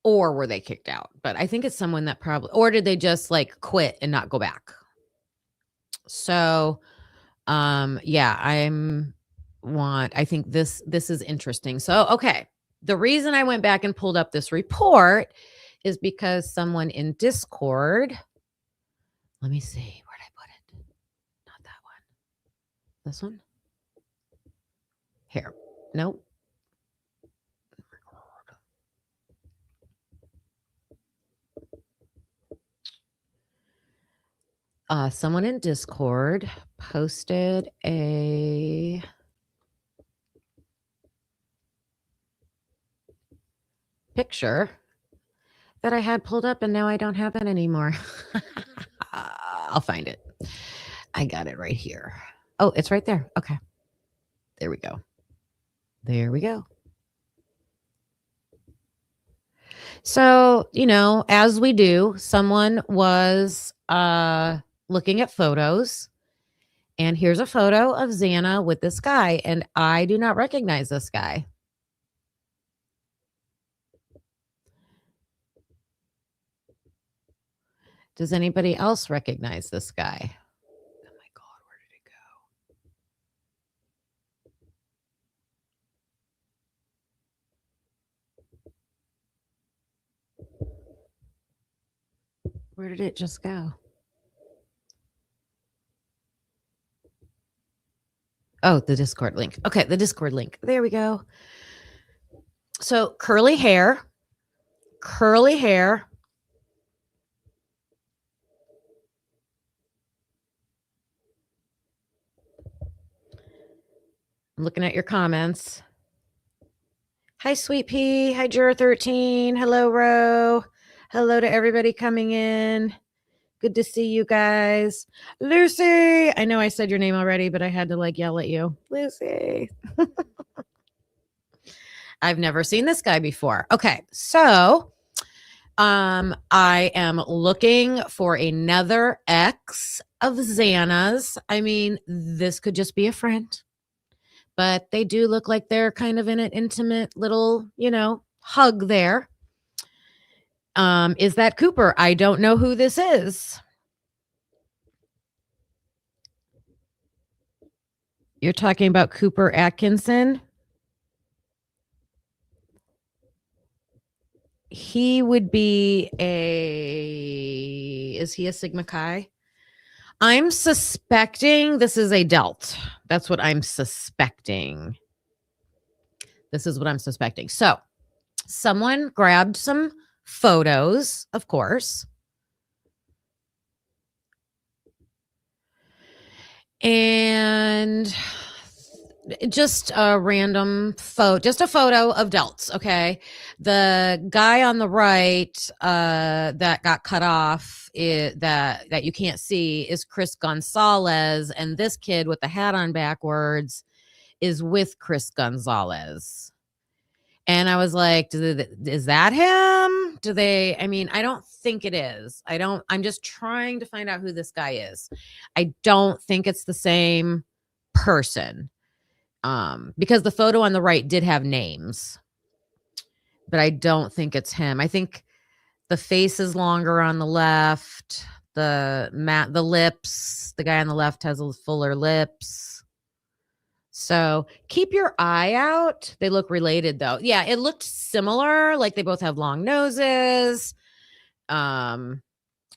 Or were they kicked out? But I think it's someone that probably, or did they just like quit and not go back? So yeah, I think this is interesting. So, okay. The reason I went back and pulled up this report is because someone in Discord, let me see, where'd I put it? Not that one. This one? Here. Nope. Someone in Discord posted a picture that I had pulled up and now I don't have it anymore. I'll find it. I got it right here. Oh, it's right there. Okay. There we go. There we go. So, as we do, someone was looking at photos, and here's a photo of Xana with this guy, and I do not recognize this guy. Does anybody else recognize this guy? Oh my God, where did it go? Where did it just go? Oh, the Discord link. Okay, the Discord link. There we go. So curly hair. I'm looking at your comments. Hi, Sweet Pea. Hi, Jura13. Hello, Ro. Hello to everybody coming in. Good to see you guys. Lucy. I know I said your name already, but I had to yell at you. Lucy. I've never seen this guy before. Okay. So I am looking for another X of Xana's. I mean, this could just be a friend, but they do look like they're kind of in an intimate little, hug there. Is that Cooper? I don't know who this is. You're talking about Cooper Atkinson? He would be is he a Sigma Chi? I'm suspecting this is a DELT. That's what I'm suspecting. This is what I'm suspecting. So someone grabbed some photos, of course. And just a random photo, just a photo of DELTS. Okay. The guy on the right that got cut off that you can't see is Chris Gonzalez. And this kid with the hat on backwards is with Chris Gonzalez. And I was like, is that him? I don't think it is. I'm just trying to find out who this guy is. I don't think it's the same person. Because the photo on the right did have names, but I don't think it's him. I think the face is longer on the left. The lips, the guy on the left has fuller lips. So keep your eye out. They look related though. Yeah, it looked similar. Like they both have long noses. I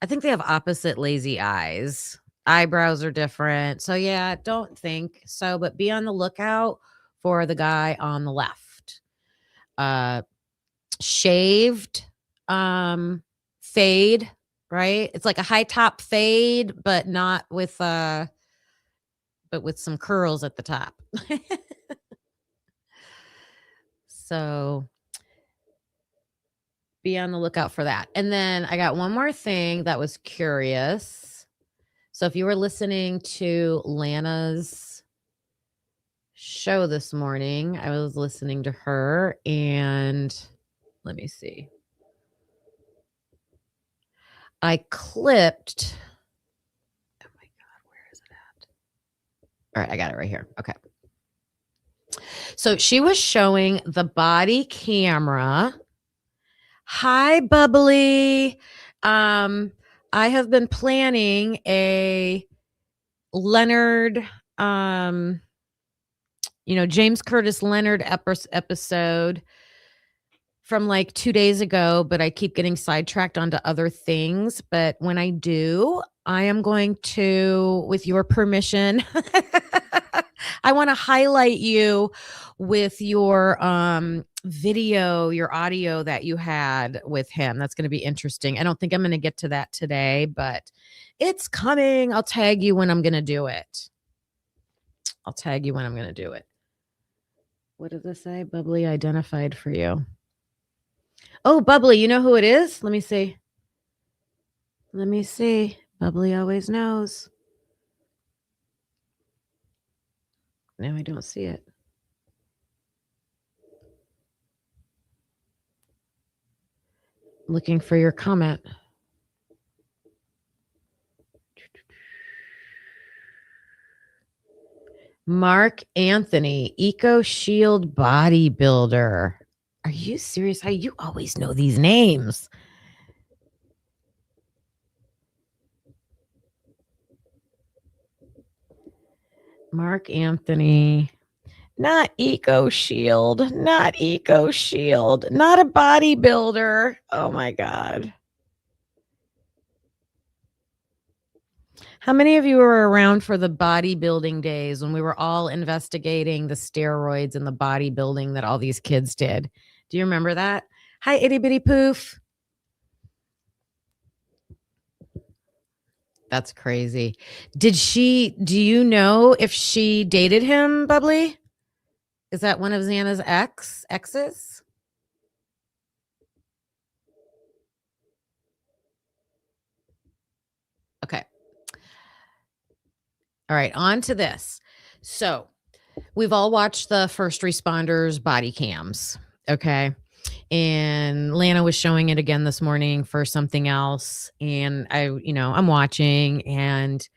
think they have opposite lazy eyes. Eyebrows are different. So yeah, don't think so, but be on the lookout for the guy on the left. Shaved, fade, right? It's like a high top fade, but not with but with some curls at the top. So be on the lookout for that. And then I got one more thing that was curious. So if you were listening to Lana's show this morning, I was listening to her and let me see. I clipped. Oh my God, where is it at? All right, I got it right here. Okay. So she was showing the body camera. Hi, Bubbly. I have been planning a Leonard, James Curtis Leonard episode from like 2 days ago, but I keep getting sidetracked onto other things. But when I do, I am going to, with your permission, I want to highlight you with your video, your audio that you had with him. That's going to be interesting. I don't think I'm going to get to that today, but it's coming. I'll tag you when I'm going to do it. What does this say? Bubbly identified for you. Oh, Bubbly, you know who it is? Let me see. Bubbly always knows. No, I don't see it. Looking for your comment. Mark Anthony, Eco Shield bodybuilder. Are you serious? How you always know these names? Mark Anthony. Not Eco Shield. Not a bodybuilder. Oh my God. How many of you were around for the bodybuilding days when we were all investigating the steroids and the bodybuilding that all these kids did? Do you remember that? Hi, itty bitty poof. That's crazy. Do you know if she dated him, Bubbly? Is that one of Xana's exes? Okay. All right, on to this. So we've all watched the first responders body cams. Okay. And Lana was showing it again this morning for something else. And I'm watching and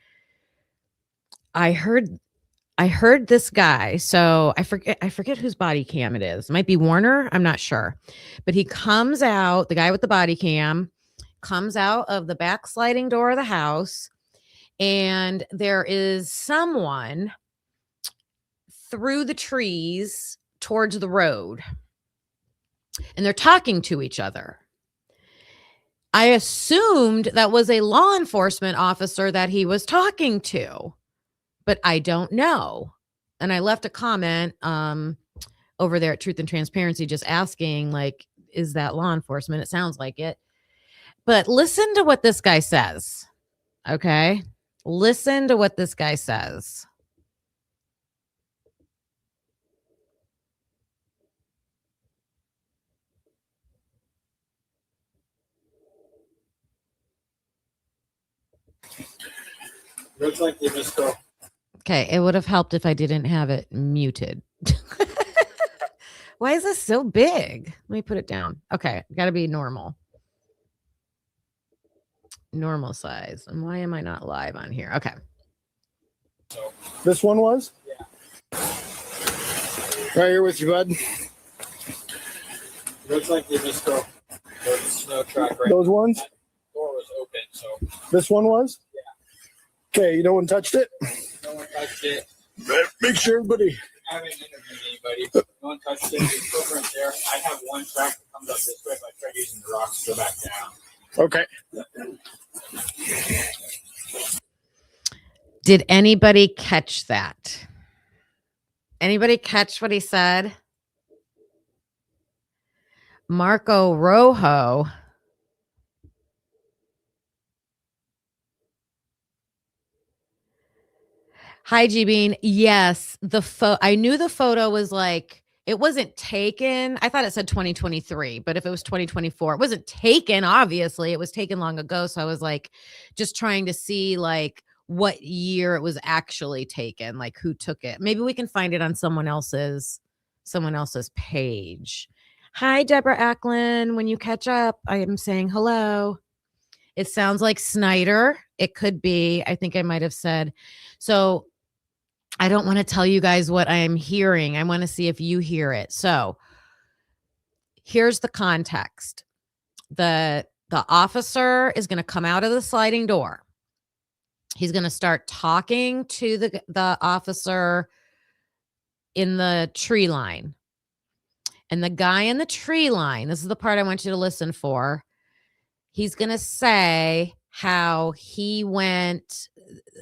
I heard this guy. So I forget whose body cam it is. It might be Warner. I'm not sure. But he comes out, the guy with the body cam comes out of the back sliding door of the house, and there is someone through the trees towards the road, and they're talking to each other. I assumed that was a law enforcement officer that he was talking to, but I don't know. And I left a comment over there at Truth and Transparency just asking, like, is that law enforcement? It sounds like it. But listen to what this guy says. Okay? Listen to what this guy says. Looks like you just go. Okay, it would have helped if I didn't have it muted. Why is this so big? Let me put it down. Okay, got to be normal. Normal size. And why am I not live on here? Okay. This one was? Yeah. Right here with you, bud. Looks like you just go. There's a snow track right. Those ones? That door was open, so This one was? Yeah. Okay, no one touched it? no one touched it. Make sure everybody. I haven't interviewed anybody. No one touched it. It's footprint there. I have one track that comes up this way, but I tried using the rocks to go back down. Okay. Did anybody catch that? Anybody catch what he said? Marco Rojo. Hi, G Bean. Yes, I knew the photo was like, it wasn't taken. I thought it said 2023, but if it was 2024, it wasn't taken. Obviously, it was taken long ago. So I was like, just trying to see like what year it was actually taken, like who took it. Maybe we can find it on someone else's page. Hi, Deborah Ackland. When you catch up, I am saying hello. It sounds like Snyder. It could be. I think I might have said. So I don't want to tell you guys what I am hearing. I want to see if you hear it. So here's the context. The officer is going to come out of the sliding door. He's going to start talking to the officer in the tree line. And the guy in the tree line, this is the part I want you to listen for. He's going to say how he went.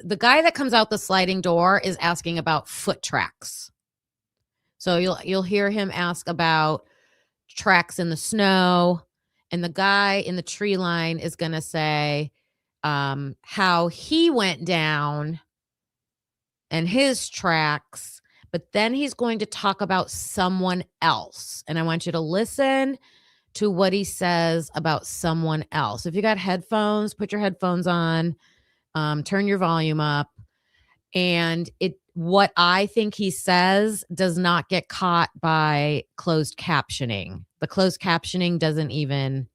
The guy that comes out the sliding door is asking about foot tracks. So you'll hear him ask about tracks in the snow. And the guy in the tree line is going to say how he went down and his tracks. But then he's going to talk about someone else. And I want you to listen to what he says about someone else. If you got headphones, put your headphones on, turn your volume up. And what I think he says does not get caught by closed captioning. The closed captioning doesn't even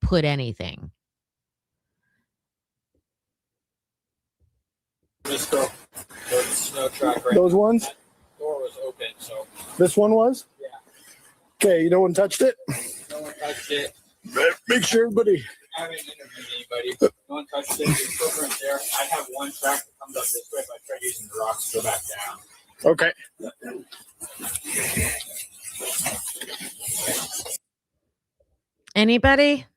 put anything. Just go. There's a snow track right. Those ones? Door was open, so This one was? yeah. Okay, no one touched it? No one touched it. Make sure everybody. I haven't interviewed anybody. No one touched it. It's footprint there. I have one track that comes up this way, but I tried using the rocks to go back down. Okay. Anybody?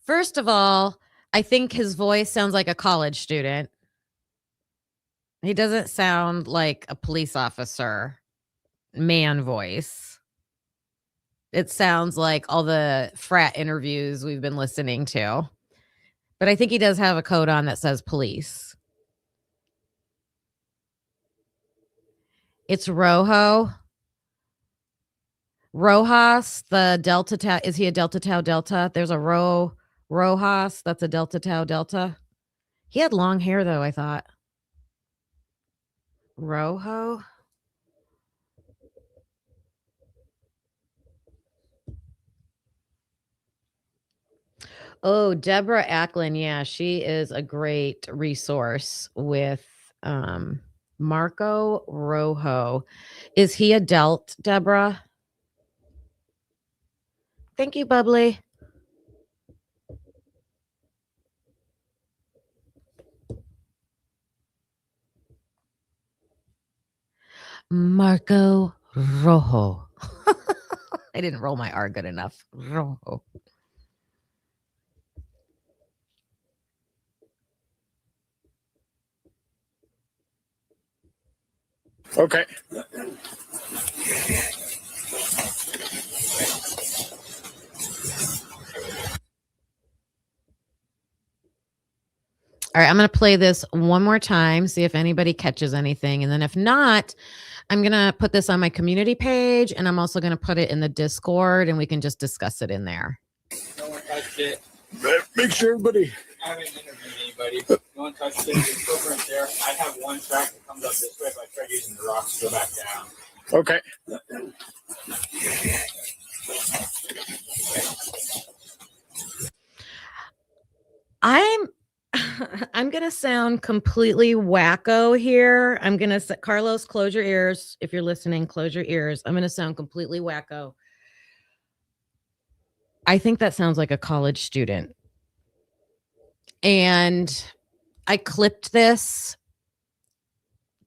First of all, I think his voice sounds like a college student. He doesn't sound like a police officer man voice. It sounds like all the frat interviews we've been listening to. But I think he does have a coat on that says police. It's Rojas, the Delta Tau. Is he a Delta Tau Delta? There's a Rojas. That's a Delta Tau Delta. He had long hair, though, I thought. Rojo. Oh, Deborah Ackland. Yeah, she is a great resource with Marco Rojo. Is he a DELT, Deborah? Thank you, Bubbly. Marco Rojo. I didn't roll my R good enough. Rojo. Okay. All right, I'm going to play this one more time, see if anybody catches anything. And then if not, I'm going to put this on my community page, and I'm also going to put it in the Discord, and we can just discuss it in there. No one touched it. Make sure everybody. I haven't interviewed anybody. No one touched it. It's over right there. I have one track that comes up this way. If I try using the rocks to go back down. Okay. I'm going to sound completely wacko here. I'm going to say, Carlos, close your ears. If you're listening, close your ears. I'm going to sound completely wacko. I think that sounds like a college student. And I clipped this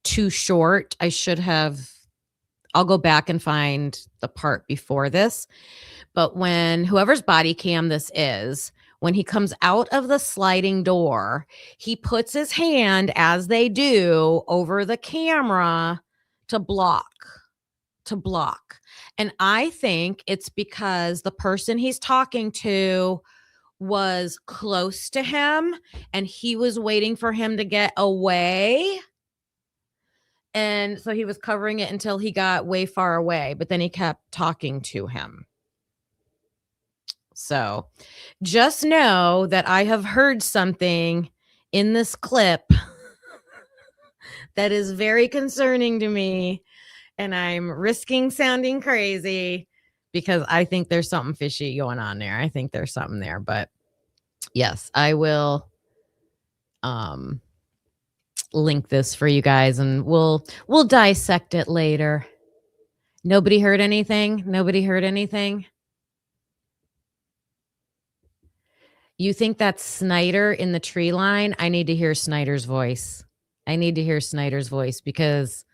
too short. I'll go back and find the part before this. But when whoever's body cam this is, when he comes out of the sliding door, he puts his hand, as they do, over the camera to block. And I think it's because the person he's talking to was close to him and he was waiting for him to get away. And so he was covering it until he got way far away, but then he kept talking to him. So just know that I have heard something in this clip that is very concerning to me, and I'm risking sounding crazy because I think there's something fishy going on there. I think there's something there, but yes, I will link this for you guys, and we'll dissect it later. Nobody heard anything? You think that's Snyder in the tree line? I need to hear Snyder's voice. Because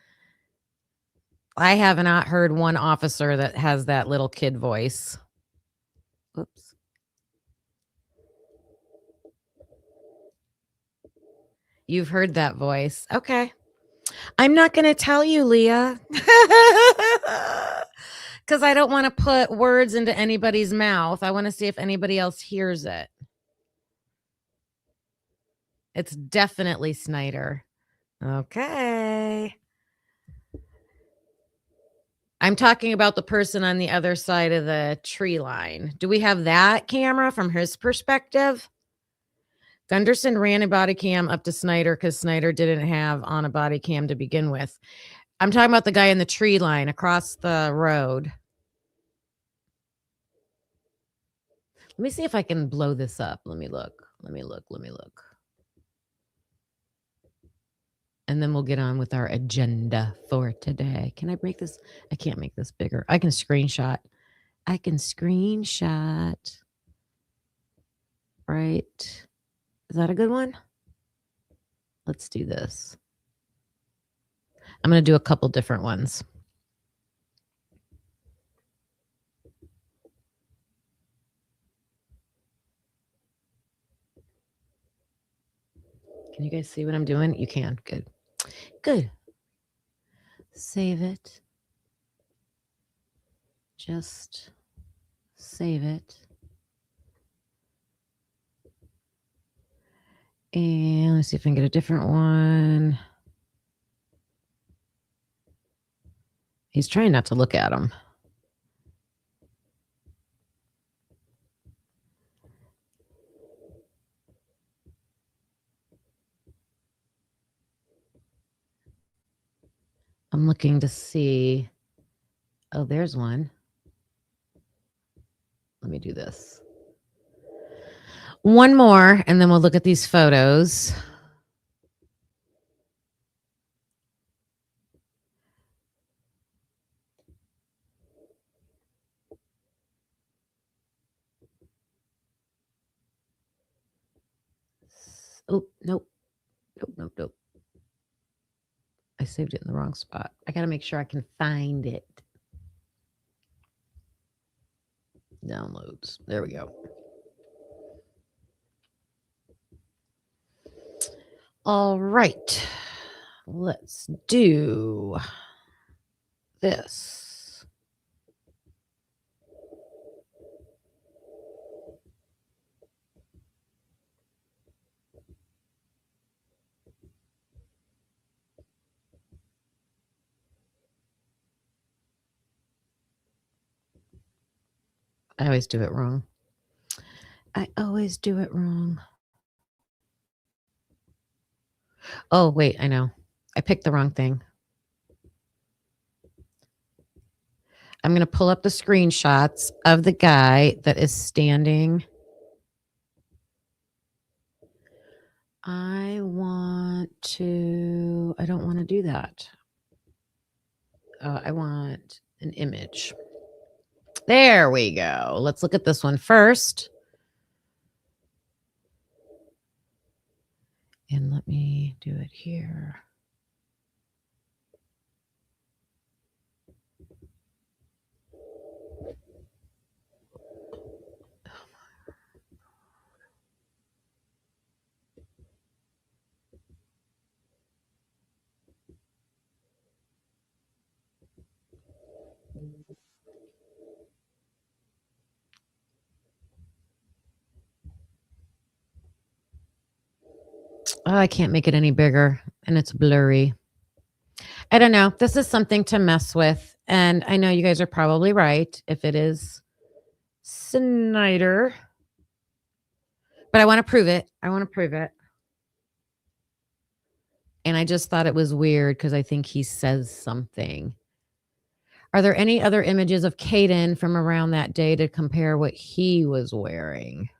I have not heard one officer that has that little kid voice. Oops. You've heard that voice. Okay. I'm not going to tell you, Leah, because I don't want to put words into anybody's mouth. I want to see if anybody else hears it. It's definitely Snyder. Okay. I'm talking about the person on the other side of the tree line. Do we have that camera from his perspective? Gunderson ran a body cam up to Snyder because Snyder didn't have on a body cam to begin with. I'm talking about the guy in the tree line across the road. Let me see if I can blow this up. Let me look. And then we'll get on with our agenda for today. Can I break this? I can't make this bigger. I can screenshot. Right. Is that a good one? Let's do this. I'm going to do a couple different ones. Can you guys see what I'm doing? You can. Good. Save it. Just save it. And let's see if I can get a different one. He's trying not to look at him. I'm looking to see. Oh, there's one. Let me do this. One more, and then we'll look at these photos. Oh, nope. Nope. I saved it in the wrong spot. I got to make sure I can find it. Downloads. There we go. All right. Let's do this. I always do it wrong. Oh, wait, I know. I picked the wrong thing. I'm going to pull up the screenshots of the guy that is standing. I don't want to do that. I want an image. There we go. Let's look at this one first. And let me do it here. Oh, I can't make it any bigger, and it's blurry. I don't know. This is something to mess with, and I know you guys are probably right if it is Snyder, but I want to prove it. And I just thought it was weird because I think he says something. Are there any other images of Caden from around that day to compare what he was wearing?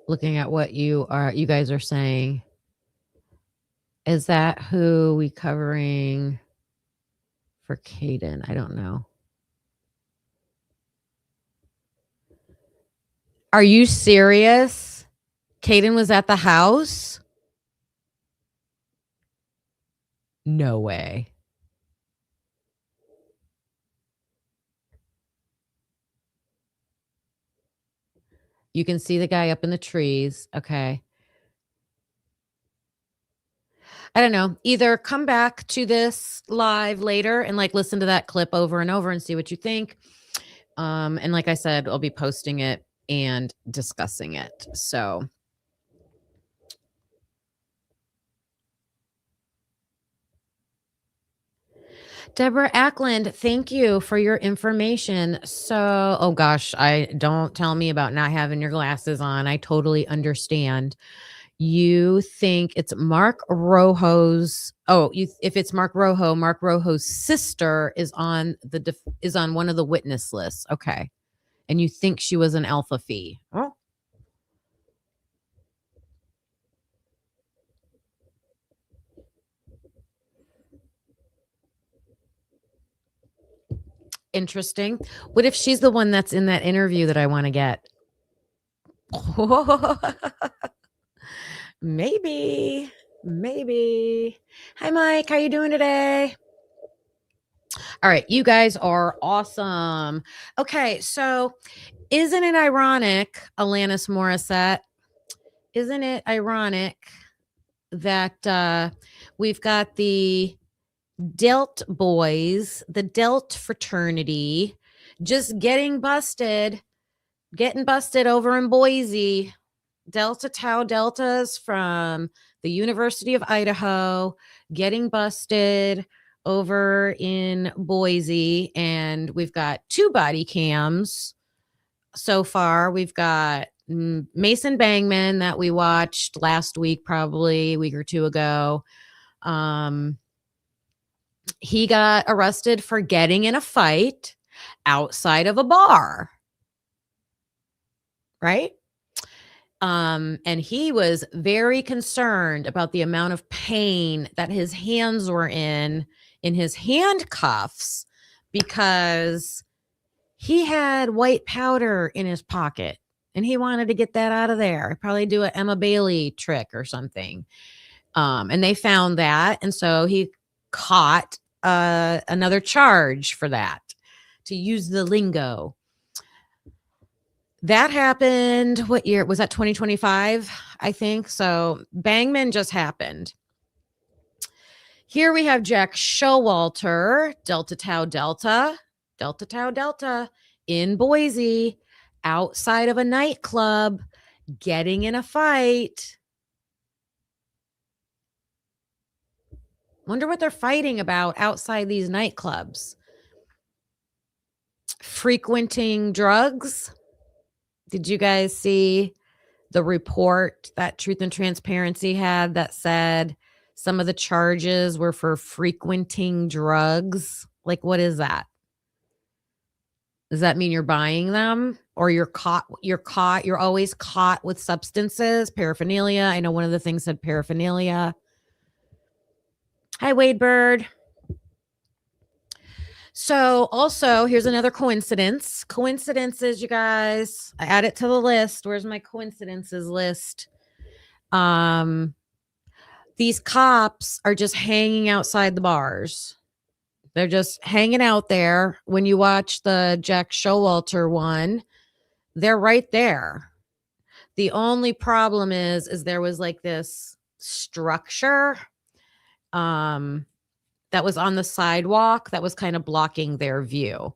Looking at what you guys are saying. Is that who we covering for Caden? I don't know. Are you serious? Caden was at the house? No way. You can see the guy up in the trees. Okay. I don't know. Either come back to this live later and like listen to that clip over and over and see what you think. And like I said, I'll be posting it and discussing it. So Deborah Ackland, thank you for your information. So, oh gosh, don't tell me about not having your glasses on. I totally understand. You think it's Mark Rojo's. If it's Mark Rojo's sister is on one of the witness lists. Okay. And you think she was an alpha phi. Oh. Interesting. What if she's the one that's in that interview that I want to get? Maybe. Hi, Mike. How you doing today? All right. You guys are awesome. Okay. So isn't it ironic, Alanis Morissette? Isn't it ironic that we've got the DELT boys, the DELT fraternity, just getting busted over in Boise. Delta Tau Deltas from the University of Idaho getting busted over in Boise. And we've got 2 body cams so far. We've got Mason Bangman that we watched last week, probably a week or 2 ago. he got arrested for getting in a fight outside of a bar. Right? And he was very concerned about the amount of pain that his hands were in his handcuffs, because he had white powder in his pocket and he wanted to get that out of there. Probably do an Emma Bailey trick or something. And they found that. And so he caught another charge for that, to use the lingo. That happened, what year? Was that 2025? I think. So Bangman just happened. Here we have Jack Showalter, Delta Tau Delta, in Boise, outside of a nightclub, getting in a fight. Wonder what they're fighting about outside these nightclubs. Frequenting drugs. Did you guys see the report that Truth and Transparency had that said some of the charges were for frequenting drugs? Like, what is that? Does that mean you're buying them, or you're always caught with substances, paraphernalia? I know one of the things said paraphernalia. Hi, Wade Bird. So also, here's another coincidence. Coincidences, you guys. I add it to the list. Where's my coincidences list? These cops are just hanging outside the bars. They're just hanging out there. When you watch the Jack Showalter one, they're right there. The only problem is there was like this structure that was on the sidewalk that was kind of blocking their view.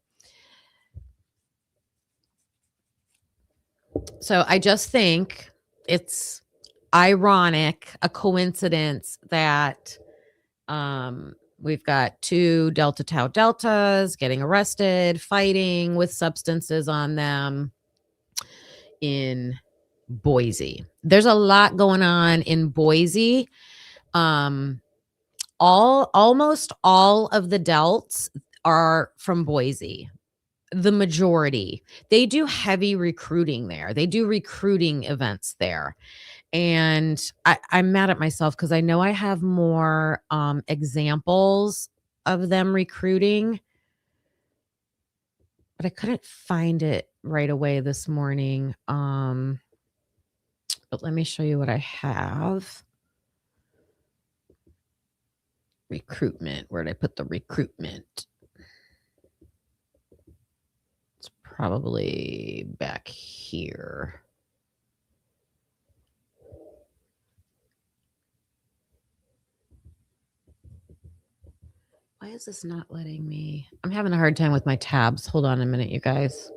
So I just think it's ironic, a coincidence that we've got 2 Delta Tau Deltas getting arrested, fighting with substances on them in Boise. There's a lot going on in Boise. Almost all of the DELTS are from Boise. The majority. They do heavy recruiting there. They do recruiting events there. And I'm mad at myself because I know I have more examples of them recruiting, but I couldn't find it right away this morning. But let me show you what I have. Recruitment. Where did I put the recruitment? It's probably back here. Why is this not letting me? I'm having a hard time with my tabs. Hold on a minute, you guys.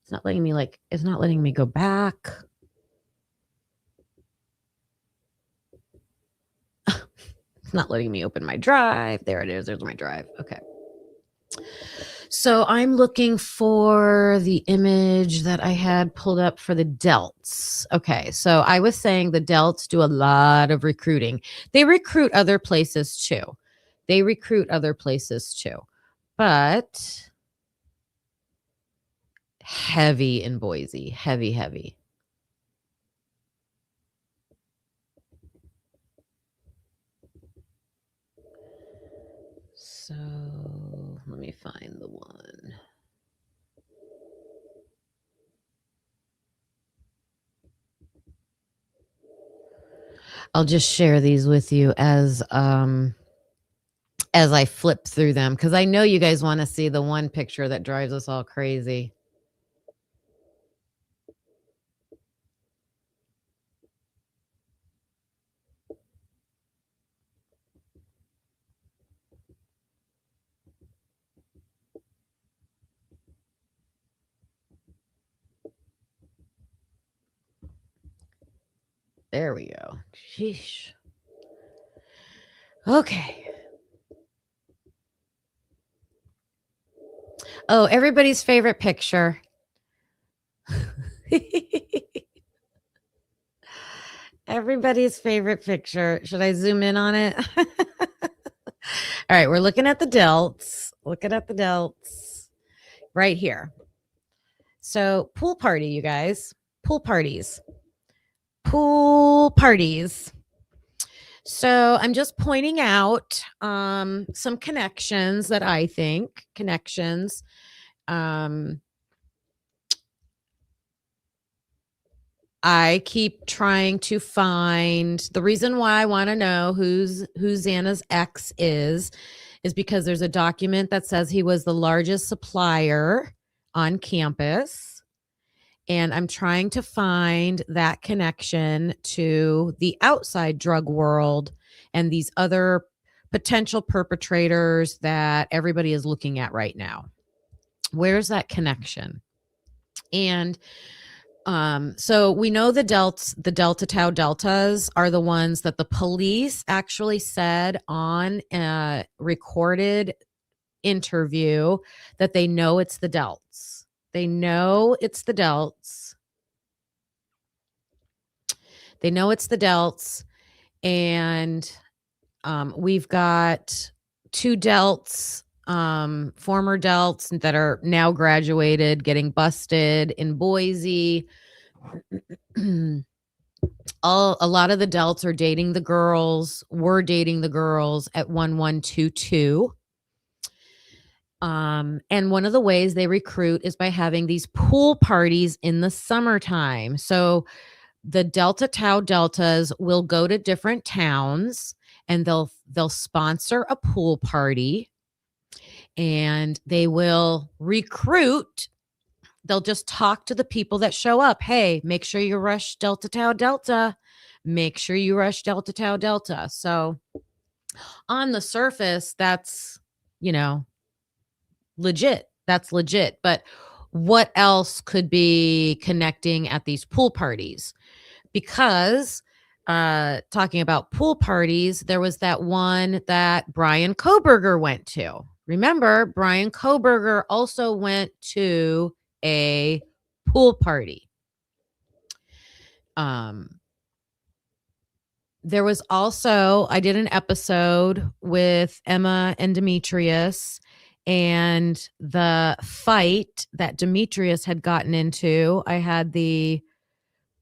It's not letting me it's not letting me go back. It's not letting me open my drive. There it is. There's my drive. Okay. So I'm looking for the image that I had pulled up for the DELTS. Okay. So I was saying the DELTS do a lot of recruiting. They recruit other places too. But heavy in Boise. Heavy. So let me find the one. I'll just share these with you as I flip through them, because I know you guys want to see the one picture that drives us all crazy. There we go. Sheesh. Okay. Oh, everybody's favorite picture. Everybody's favorite picture. Should I zoom in on it? All right, we're looking at the DELTS. Looking at the DELTS right here. So, pool party, you guys. Pool parties. Pool parties. So, I'm just pointing out some connections that I think connections. I keep trying to find the reason why I want to know who Xana's ex is because there's a document that says he was the largest supplier on campus. And I'm trying to find that connection to the outside drug world and these other potential perpetrators that everybody is looking at right now. Where's that connection? And so we know the DELTS, the Delta Tau Deltas are the ones that the police actually said on a recorded interview that they know it's the DELTS. They know it's the DELTS. They know it's the DELTS. And we've got 2 DELTS, former DELTS that are now graduated, getting busted in Boise. A lot of the DELTS are dating the girls, were dating the girls at 1122. And one of the ways they recruit is by having these pool parties in the summertime. So the Delta Tau Deltas will go to different towns and they'll sponsor a pool party and they will recruit. They'll just talk to the people that show up. Hey, make sure you rush Delta Tau Delta. Make sure you rush Delta Tau Delta. So on the surface, that's, legit. That's legit. But what else could be connecting at these pool parties? Because talking about pool parties, there was that one that Brian Koberger went to. Remember, Brian Koberger also went to a pool party. There was also, I did an episode with Emma and Demetrius, and the fight that Demetrius had gotten into, I had the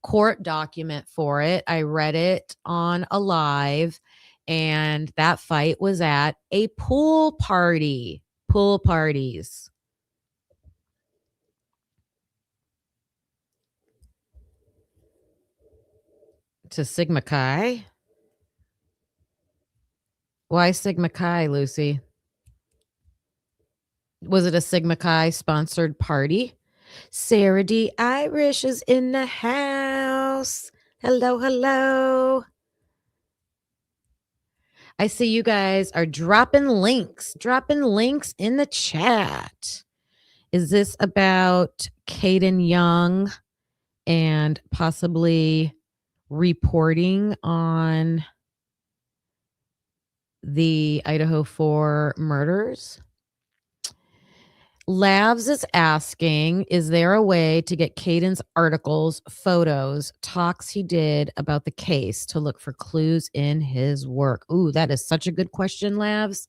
court document for it. I read it on a live, and that fight was at a pool party. Pool parties. To Sigma Chi. Why Sigma Chi, Lucy? Was it a Sigma Chi sponsored party? Sarah D. Irish is in the house. Hello, hello. I see you guys are dropping links in the chat. Is this about Caden Young and possibly reporting on the Idaho 4 murders? Lavs is asking, is there a way to get Caden's articles, photos, talks he did about the case to look for clues in his work? Ooh, that is such a good question, Lavs.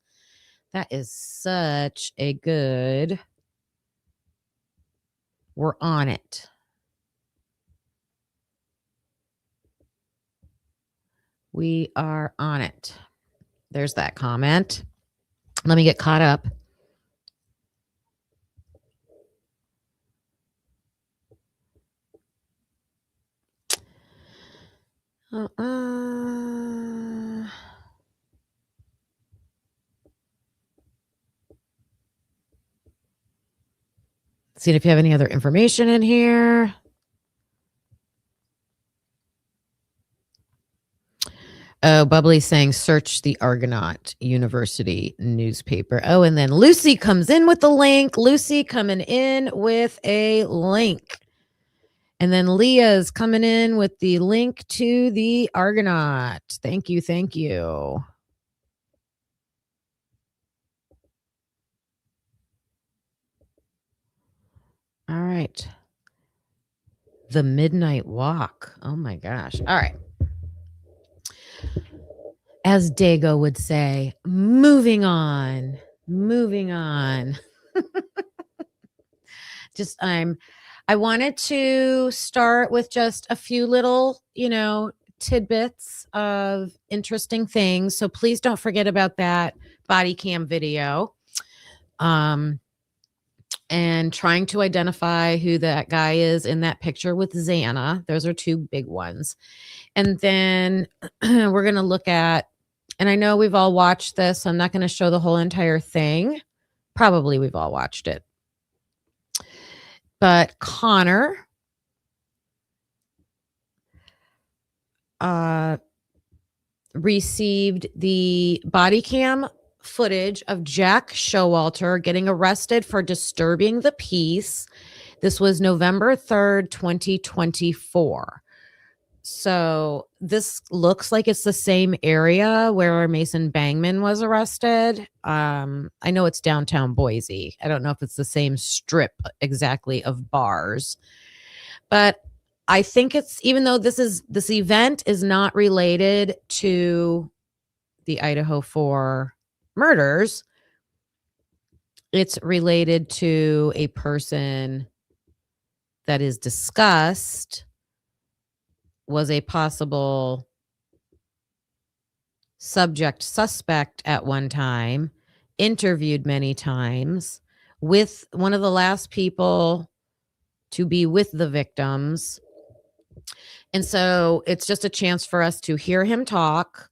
That is such a good. We're on it. We are on it. There's that comment. Let me get caught up. See if you have any other information in here. Oh, Bubbly saying search the Argonaut University newspaper. Oh, and then Lucy comes in with the link. Lucy coming in with a link. And then Leah's coming in with the link to the Argonaut. Thank you. Thank you. All right. The Midnight Walk. Oh my gosh. All right. As Dago would say, moving on, moving on. I wanted to start with just a few little, tidbits of interesting things. So please don't forget about that body cam video. And trying to identify who that guy is in that picture with Xana. Those are two big ones. And then we're going to look at, and I know we've all watched this, so I'm not going to show the whole entire thing. Probably we've all watched it. But Connor received the body cam footage of Jack Showalter getting arrested for disturbing the peace. This was November 3rd, 2024. So this looks like it's the same area where Mason Bangman was arrested. I know it's downtown Boise. I don't know if it's the same strip exactly of bars, but I think it's, even though this event is not related to the Idaho 4 murders, it's related to a person that is discussed was a possible suspect at one time, interviewed many times, with one of the last people to be with the victims. And so it's just a chance for us to hear him talk,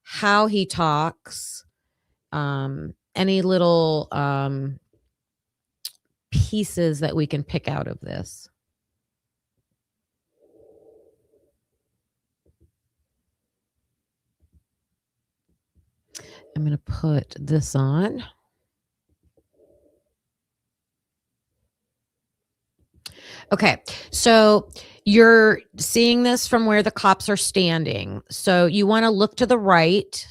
how he talks, any little pieces that we can pick out of this. I'm going to put this on. Okay, so you're seeing this from where the cops are standing. So you want to look to the right.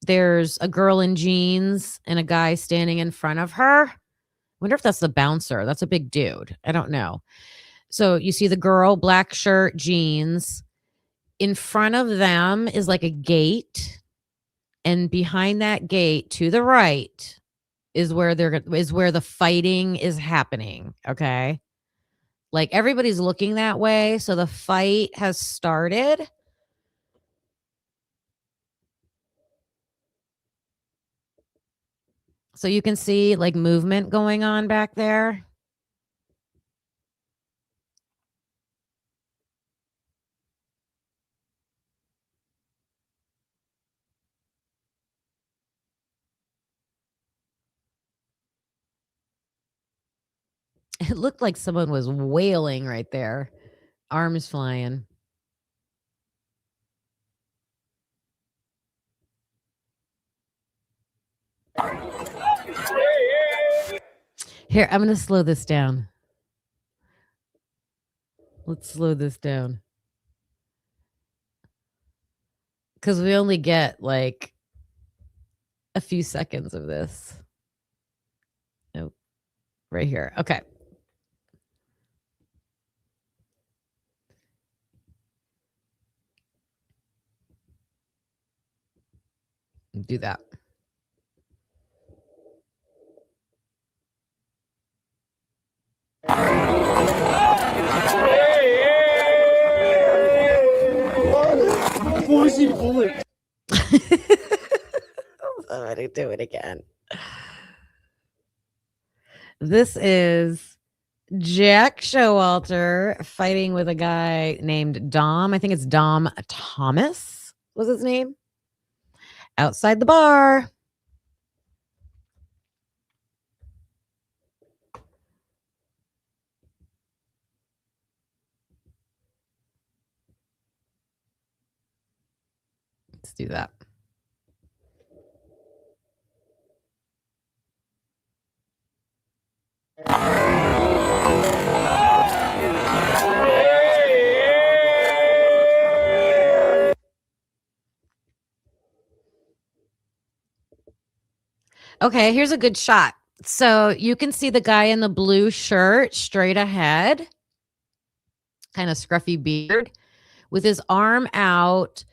There's a girl in jeans and a guy standing in front of her. I wonder if that's the bouncer. That's a big dude. I don't know. So you see the girl, black shirt, jeans. In front of them is like a gate. And behind that gate to the right is where the fighting is happening. Okay. Like everybody's looking that way. So the fight has started. So you can see like movement going on back there. It looked like someone was wailing right there. Arms flying. Here, I'm going to slow this down. Let's slow this down. Because we only get like a few seconds of this. Nope. Right here. Okay. Do that. Boise bullet. Somebody do it again. This is Jack Showalter fighting with a guy named Dom. I think it's Dom Thomas was his name. Outside the bar. Let's do that. Okay, here's a good shot. So you can see the guy in the blue shirt straight ahead, kind of scruffy beard, with his arm out,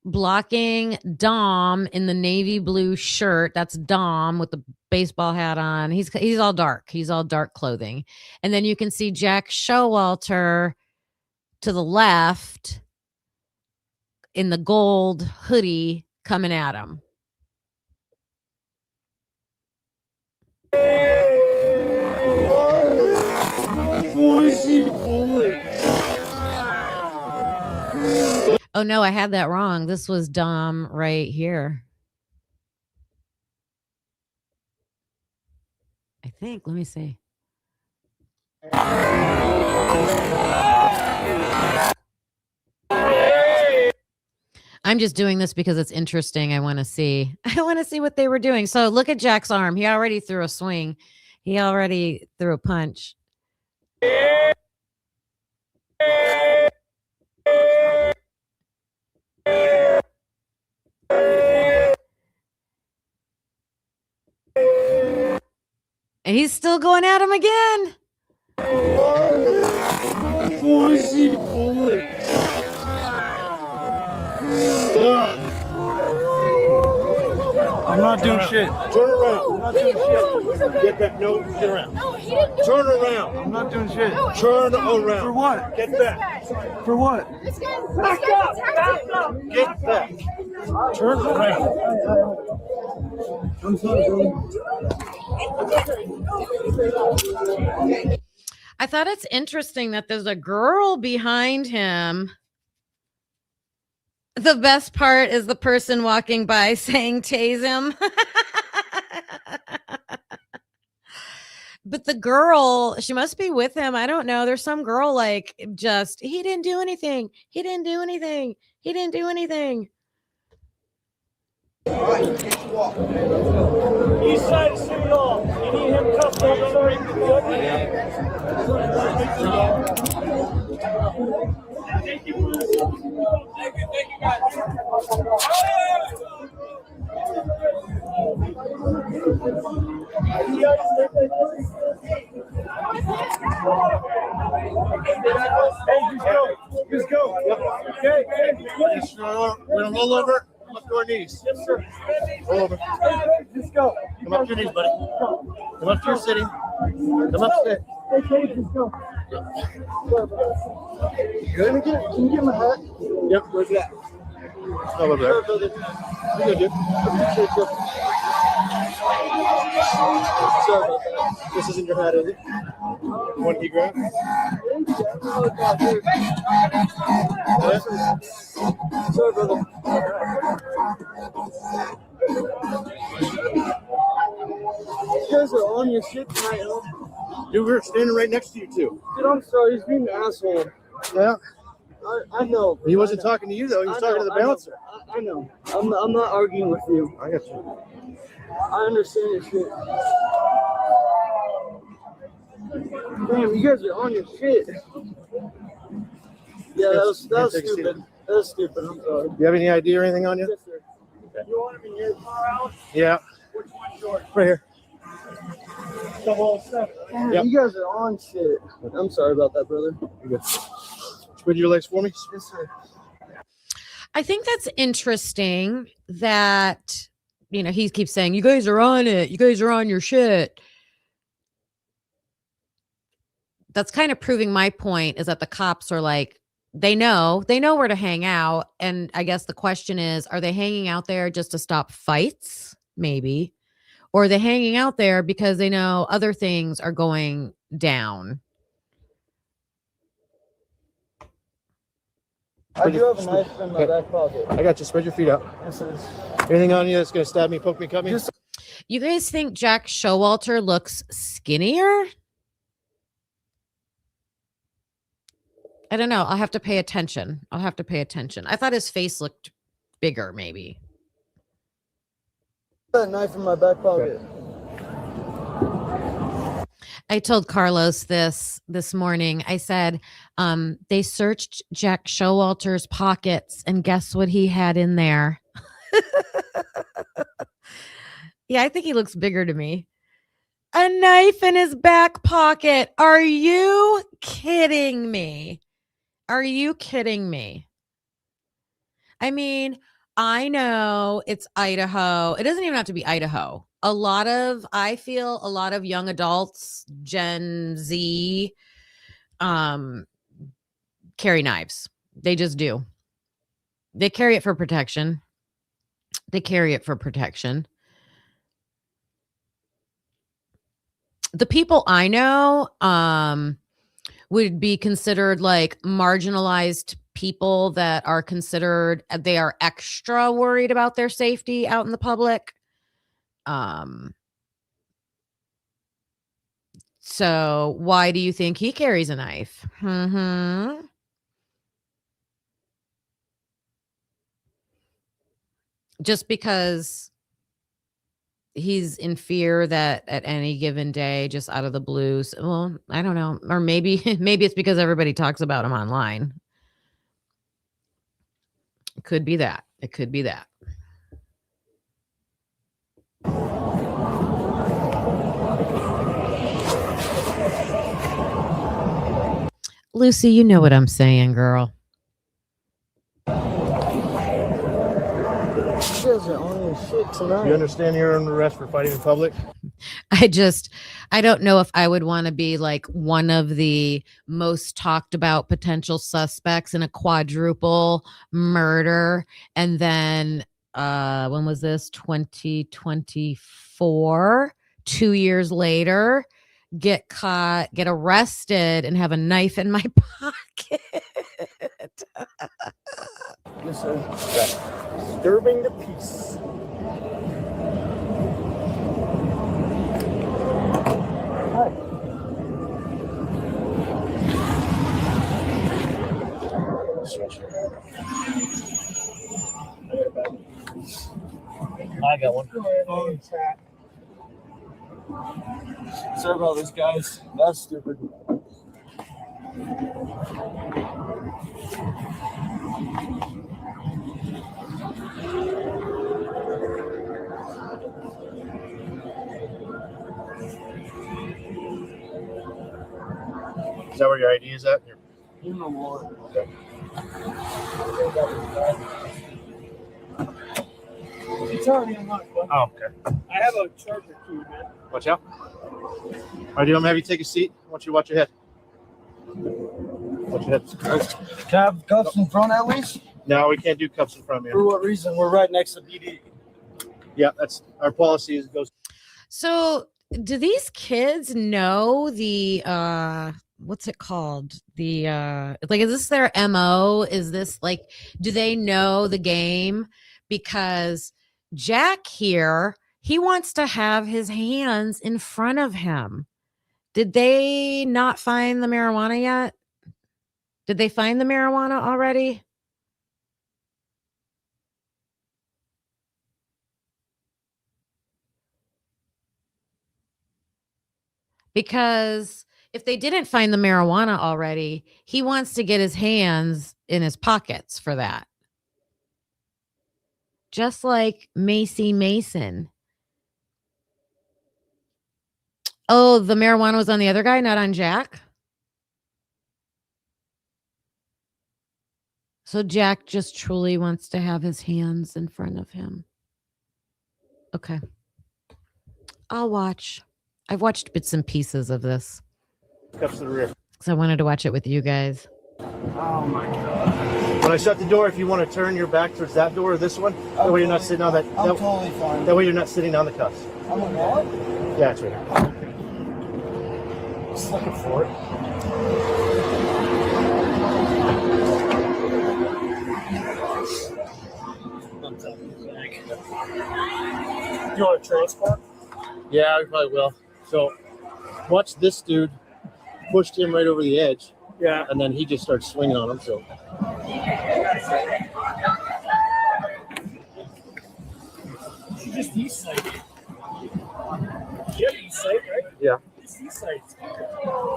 blocking Dom in the navy blue shirt. That's Dom with the baseball hat on. He's all dark. He's all dark clothing. And then you can see Jack Showalter to the left in the gold hoodie coming at him. Oh no, I had that wrong. This was Dom right here. I think. Let me see. I'm just doing this because it's interesting. I want to see. I want to see what they were doing. So look at Jack's arm. He already threw a swing. He already threw a punch. And he's still going at him again. I'm not doing shit. Turn around. I'm not doing shit. Get back. No, get around. Turn around. I'm not doing shit. Turn around. For what? Get back. For what? Back up. Get back. Turn around. I'm sorry, I thought it's interesting that there's a girl behind him. The best part is the person walking by saying tase him. But the girl, she must be with him. I don't know. There's some girl like just, he didn't do anything. He didn't do anything. He didn't do anything. East side of City Hall. You need him cuffed up. Sorry. Thank you. Thank you, guys. Just go. Okay. We're gonna roll over. Come up to our knees. Yes, sir. Roll over. Just go. Come up to your knees, buddy. Come up to your sitting. Come up, sit. Okay, just go. Good. Can you get my hat? Yep. Where's that? Over there. You good, dude. Sorry about that. This isn't your hat, is it? One key grab. Sorry, brother. You guys are on your shit tonight, huh? Dude, we're standing right next to you, too. Dude, I'm sorry. He's being an asshole. Yeah. I know. He wasn't talking to you, though. He was talking to the bouncer. I know. I'm not arguing with you. I got you. I understand your shit. Damn, you guys are on your shit. Yeah, that was stupid. That was stupid. I'm sorry. Do you have any ID or anything on you? Yes, sir. Okay. You want him in your car, Alex? Yeah. Which one's yours? Right here. 007. Damn, Yep. you guys are on shit. I'm sorry about that, brother. You're good. Spread your legs for me. Yes, sir. I think that's interesting that, you know, he keeps saying, you guys are on it. You guys are on your shit. That's kind of proving my point is that the cops are like, they know where to hang out. And I guess the question is, are they hanging out there just to stop fights? Maybe. Or are they hanging out there because they know other things are going down? I do have a knife in my back pocket. I got you. Spread your feet out. Yes, it is. Anything on you that's going to stab me, poke me, cut me? You guys think Jack Showalter looks skinnier? I don't know. I'll have to pay attention. I thought his face looked bigger, maybe. That knife in my back pocket. I told Carlos this morning. I said, they searched Jack Showalter's pockets, and guess what he had in there? Yeah, I think he looks bigger to me. A knife in his back pocket. Are you kidding me? I mean, I know it's Idaho. It doesn't even have to be Idaho. I feel a lot of young adults, Gen Z, carry knives. They just do. They carry it for protection. The people I know would be considered like marginalized people that are considered, they are extra worried about their safety out in the public. So why do you think he carries a knife? Just because he's in fear that at any given day, just out of the blues, well, I don't know. Or maybe it's because everybody talks about him online. It could be that. Lucy, you know what I'm saying, girl. You understand you're under arrest for fighting in public? I don't know if I would want to be like one of the most talked about potential suspects in a quadruple murder. And then, when was this? 2024, 2 years later, get caught, get arrested, and have a knife in my pocket. Yes, sir. Disturbing the peace. Hi. I got one. Sorry about this, guys. That's stupid. Is that where your ID is at? You know more. Okay. It's already unlocked, bud. Oh, okay. I have a charger key, man. Watch out. All right, do you want me to have you take a seat? I want you to watch your head. Watch your head. Can I have cuffs in front at least? No, we can't do cuffs in front of For you. what reason? We're right next to BD. Yeah, that's our policy. Is it goes. So do these kids know the what's it called? The like, is this their MO? Is this like, do they know the game? Because Jack here, he wants to have his hands in front of him. Did they not find the marijuana yet? Did they find the marijuana already? Because if they didn't find the marijuana already, he wants to get his hands in his pockets for that. Just like Mason. Oh, the marijuana was on the other guy, not on Jack? So Jack just truly wants to have his hands in front of him. Okay. I'll watch. I've watched bits and pieces of this Cuffs to the rear. because I wanted to watch it with you guys. Oh my god. When I shut the door, if you want to turn your back towards that door or this one, that way you're not sitting on that. I'm totally fine. That way you're not sitting on the cuffs. I'm a what? Yeah, it's right here. Just looking for it. You want to transport? Yeah, we probably will. So, watch this dude pushed him right over the edge, Yeah. and then he just starts swinging on him. So, You just e-site. You have e-site, right? yeah. Just e-site.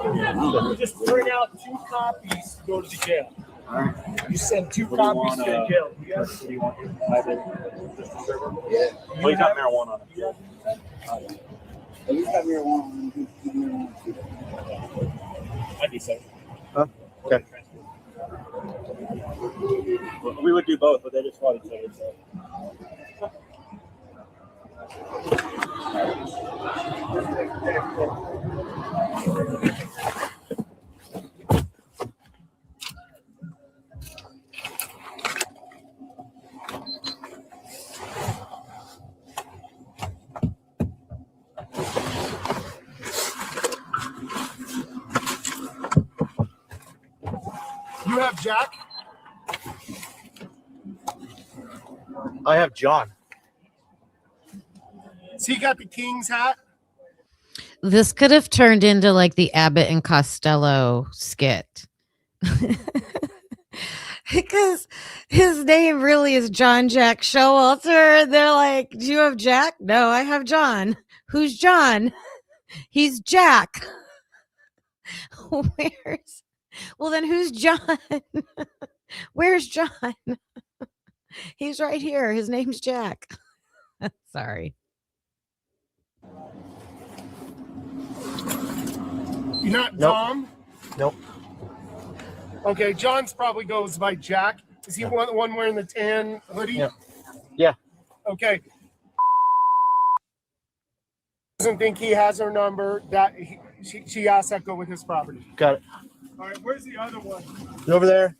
You just print out 2 copies to go to the jail. You send 2 copies to the jail. You have, What do you want? you Well, you got have- marijuana on it. you have- I'd be safe. Huh? Okay. We would do both, but they just fought each other. So. You have Jack? I have John. Has he got the King's hat? This could have turned into like the Abbott and Costello skit. Because his name really is John Jack Showalter. They're like, do you have Jack? No, I have John. Who's John? He's Jack. Where's well then who's John? Where's John? He's right here. His name's Jack. Sorry. You're not Nope. Tom? Nope. Okay, John's probably goes by Jack. Is he the one wearing the tan hoodie? Yeah. Yeah. Okay. Doesn't think he has her number. She asked that go with his property. Got it. All right, where's the other one? Over there.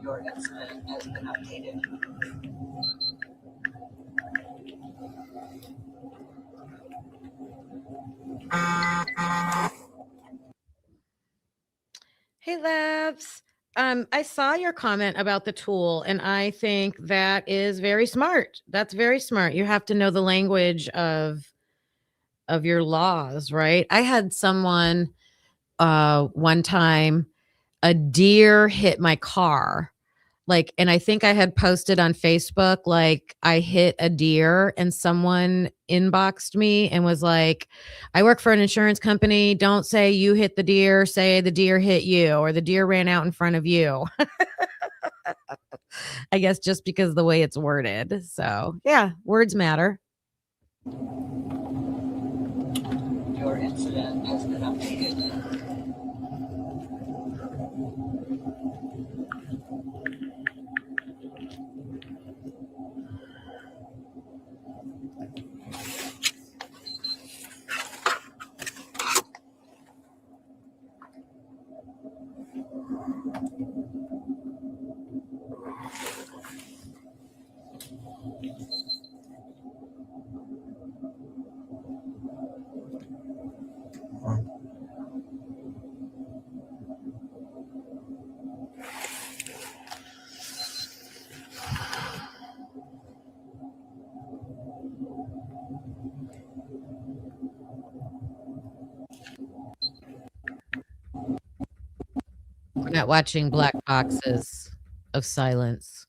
Your incident has been updated. Hey, Labs. I saw your comment about the tool, and I think that is very smart. That's very smart. You have to know the language of your laws, right? I had someone one time, a deer hit my car. Like, and I think I had posted on Facebook, like, I hit a deer, and someone inboxed me and was like, I work for an insurance company. Don't say you hit the deer, say the deer hit you, or the deer ran out in front of you. I guess just because of the way it's worded. So yeah, words matter. Your incident has been updated. We're not watching Black Boxes of Silence.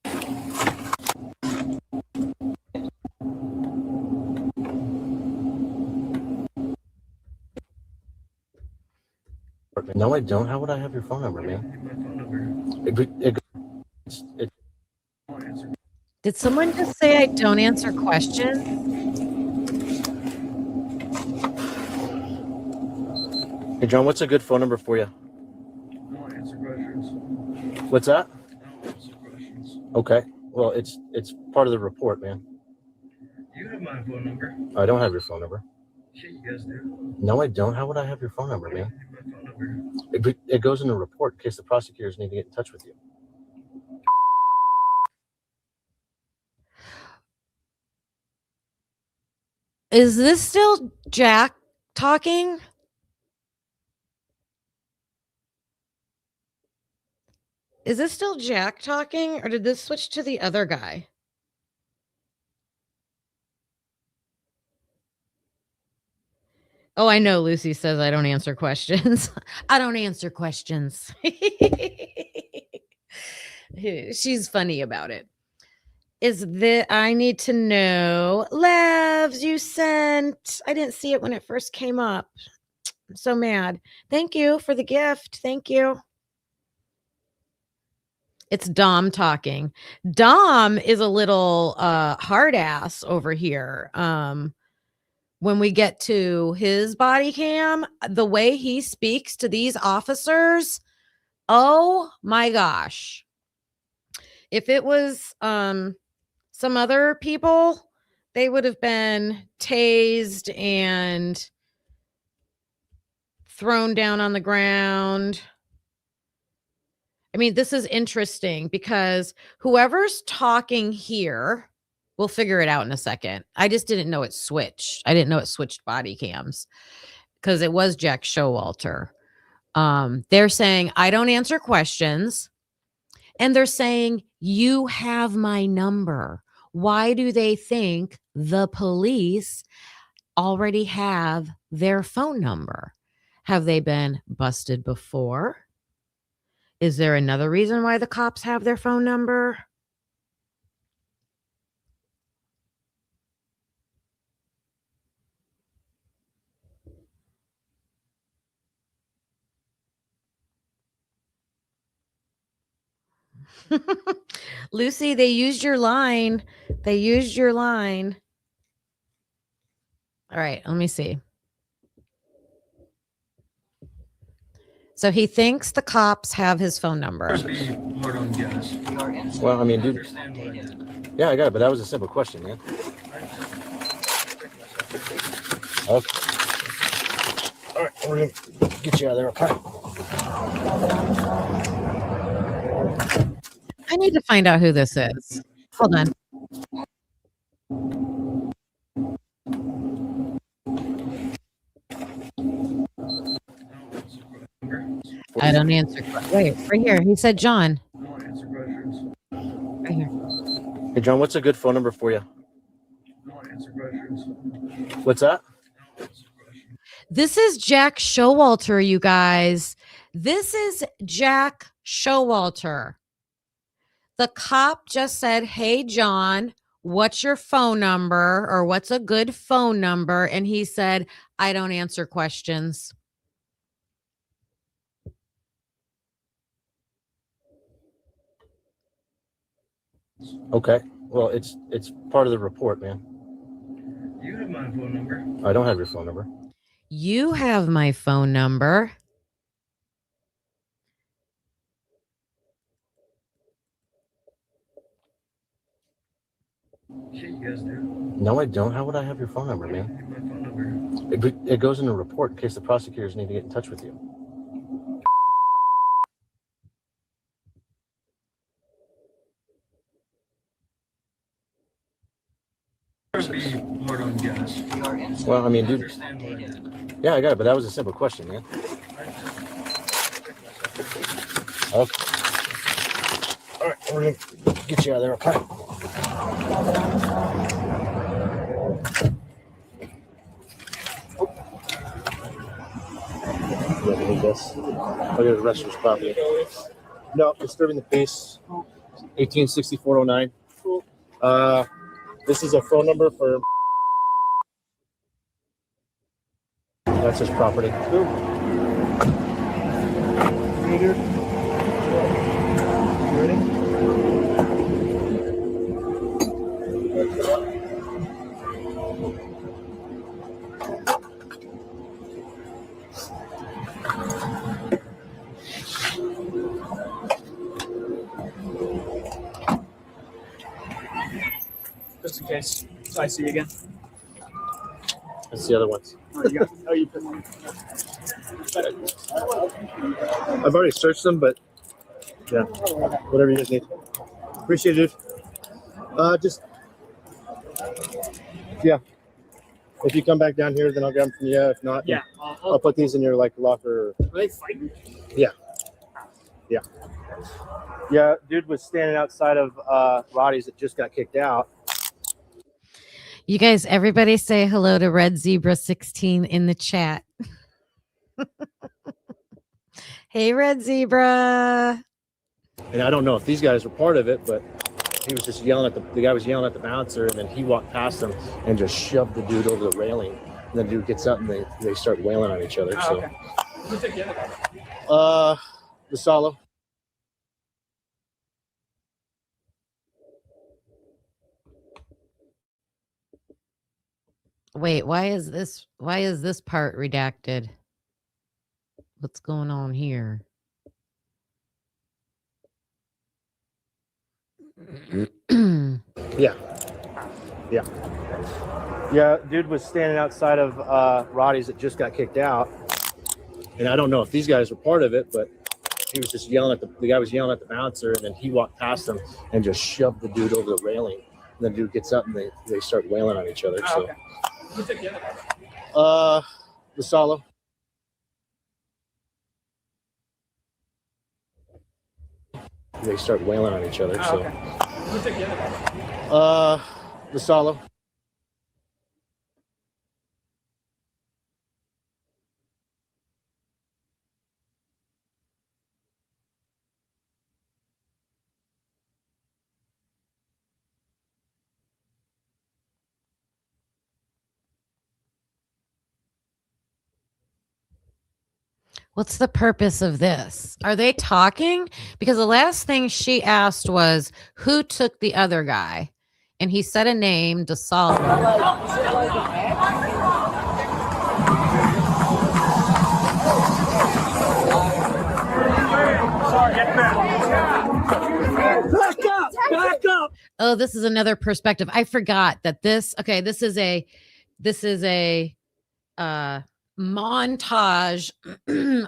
No, I don't. How would I have your phone number, man? Did someone just say I don't answer questions? Hey, John, what's a good phone number for you? I don't answer questions. What's that? I don't answer questions. Okay. Well, it's part of the report, man. You have my phone number. I don't have your phone number. Shit, you guys do. No, I don't. How would I have your phone number, man? My phone number. It goes in the report in case the prosecutors need to get in touch with you. Is this still Jack talking? Is this still Jack talking, or did this switch to the other guy? Oh, I know Lucy says I don't answer questions. I don't answer questions. She's funny about it. Is that I need to know, Levs, you sent. I didn't see it when it first came up. I'm so mad. Thank you for the gift. Thank you. It's Dom talking. Dom is a little hard ass over here. When we get to his body cam, the way he speaks to these officers, oh my gosh. If it was some other people, they would have been tased and thrown down on the ground. I mean, this is interesting because whoever's talking here, we'll figure it out in a second. I just didn't know it switched. I didn't know it switched body cams because it was Jack Showalter. They're saying, I don't answer questions. And they're saying, you have my number. Why do they think the police already have their phone number? Have they been busted before? Is there another reason why the cops have their phone number? Lucy, they used your line. They used your line. All right, let me see. So he thinks the cops have his phone number. Well, I mean, dude. Yeah, I got it, but that was a simple question, man. Okay. All right, we're gonna get you out of there, okay? I need to find out who this is. Hold on. I don't answer. Wait, right here. He said John. Right here. Hey, John, what's a good phone number for you? What's that? This is Jack Showalter, you guys. This is Jack Showalter. The cop just said, hey, John, what's your phone number or what's a good phone number? And he said, I don't answer questions. Okay. Well, it's part of the report, man. You have my phone number. I don't have your phone number. You have my phone number. Shit, you guys do. No, I don't. How would I have your phone number, man? My phone number. It goes in the report in case the prosecutors need to get in touch with you. Hard on gas. Your incident Well, I mean, has dude. been updated. Yeah, I got it, but that was a simple question, man. Okay. All right, we're gonna get you out of there, okay? Yeah, I need this. I'll get the rest of his property. No, disturbing the peace. 186409. This is a phone number for. That's his property. Just in case. So I see you again. That's the other ones. Oh, you got, oh, you put one. I've already searched them, but yeah, whatever you guys need. Appreciate it. Just yeah. If you come back down here, then I'll grab them from you. If not, Yeah. I'll put these in your like locker. Are they fighting? Yeah. Dude was standing outside of Roddy's that just got kicked out. You guys, everybody say hello to Red Zebra 16 in the chat. Hey, Red Zebra. And I don't know if these guys were part of it, but he was just yelling at the guy was yelling at the bouncer, and then he walked past him and just shoved the dude over the railing. And the dude gets up and they start wailing on each other. Oh, So okay. Who took the other guy? the Solo. Wait, why is this part redacted? What's going on here? Yeah. Dude was standing outside of Roddy's that just got kicked out, and I don't know if these guys were part of it, but he was just yelling at the guy was yelling at the bouncer, and then he walked past them and just shoved the dude over the railing. And the dude gets up and they start wailing on each other. So, the solo. They start wailing on each other. So, the solo. What's the purpose of this? Are they talking? Because the last thing she asked was, who took the other guy? And he said a name, DeSalvo. Back up. Oh, this is another perspective. I forgot that this is a montage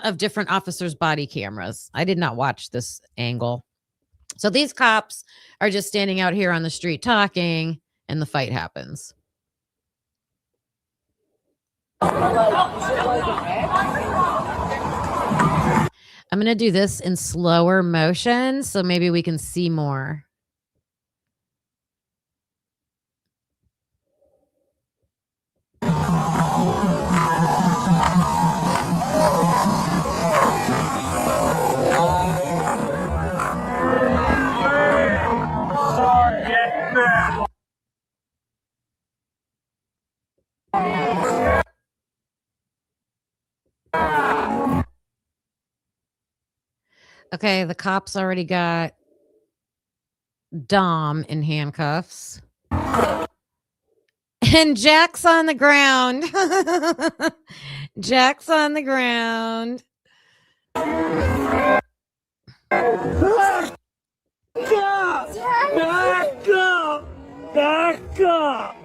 of different officers' body cameras. I did not watch this angle. So these cops are just standing out here on the street talking, and the fight happens. I'm going to do this in slower motion so maybe we can see more. Okay, the cops already got Dom in handcuffs. And Jack's on the ground. Jack's on the ground. Back up! Back up! Back up!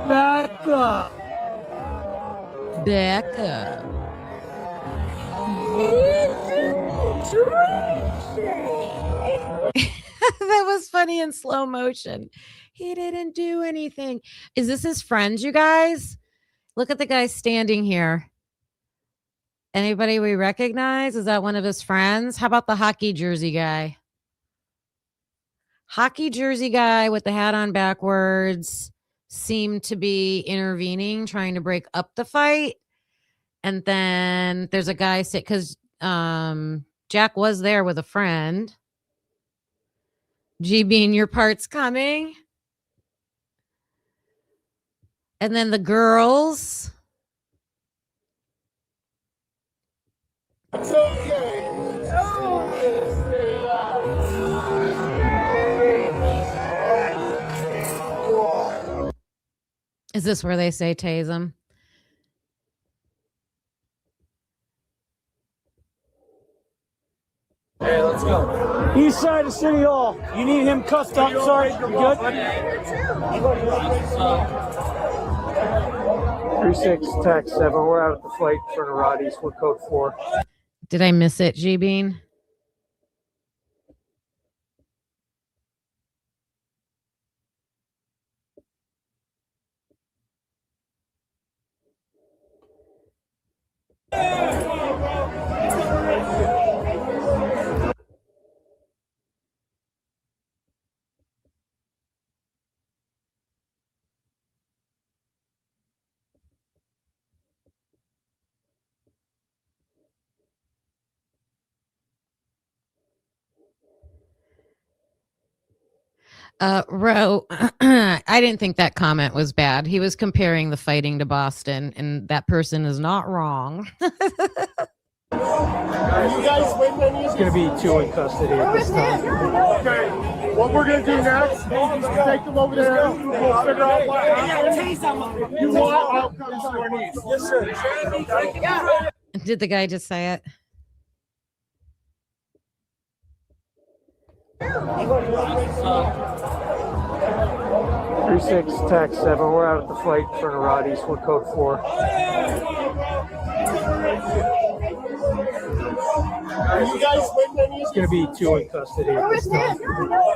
Back up! Back up. That was funny in slow motion. He didn't do anything. Is this his friends, you guys? Look at the guy standing here. Anybody we recognize? Is that one of his friends? How about the hockey jersey guy? Hockey jersey guy with the hat on backwards seemed to be intervening, trying to break up the fight. And then there's a guy because Jack was there with a friend. G Bean, your part's coming. And then the girls. It's okay. Is this where they say tase him? Hey, let's go. East side of City Hall. You need him cuffed up, sir. You good? 3-6, tax 7. We're out at the fight in front of Roddy's. We're code 4. Did I miss it, G Bean? Ro, I didn't think that comment was bad. He was comparing the fighting to Boston, and that person is not wrong. It's going to be 2 in custody at this time. What we're gonna do next is take them over there. We'll figure out what happened. You want outcomes to our needs. Yes, sir. Did the guy just say it? Three 6 tax 7. We're out at the fight for Narades. We're code 4. Are you guys with any? It's gonna be 2 in custody at this time.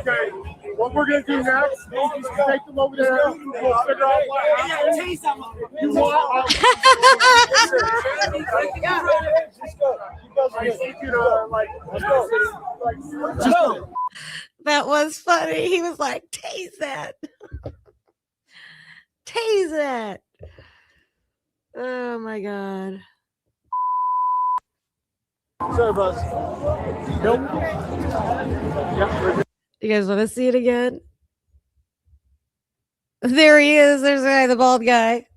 Okay. What we're gonna do next is take them over there. We'll figure out what happened. You want That was funny. He was like, tase that. Tase that. Oh my God. Sorry, Buzz. Nope. Yep. You guys want to see it again? There he is. There's the guy, the bald guy.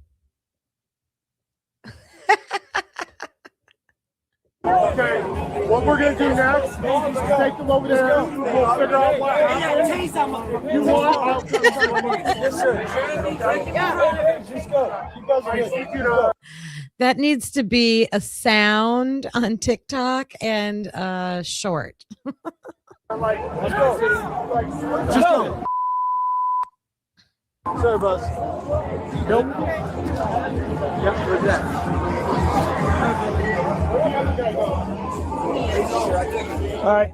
Okay, what we're gonna do next is take them over there. We'll figure out what happened. You want outcomes to our needs. Yes, sir. That needs to be a sound on TikTok and short. Let's go. Sorry, Buzz. Nope. Yep, where's that? All right.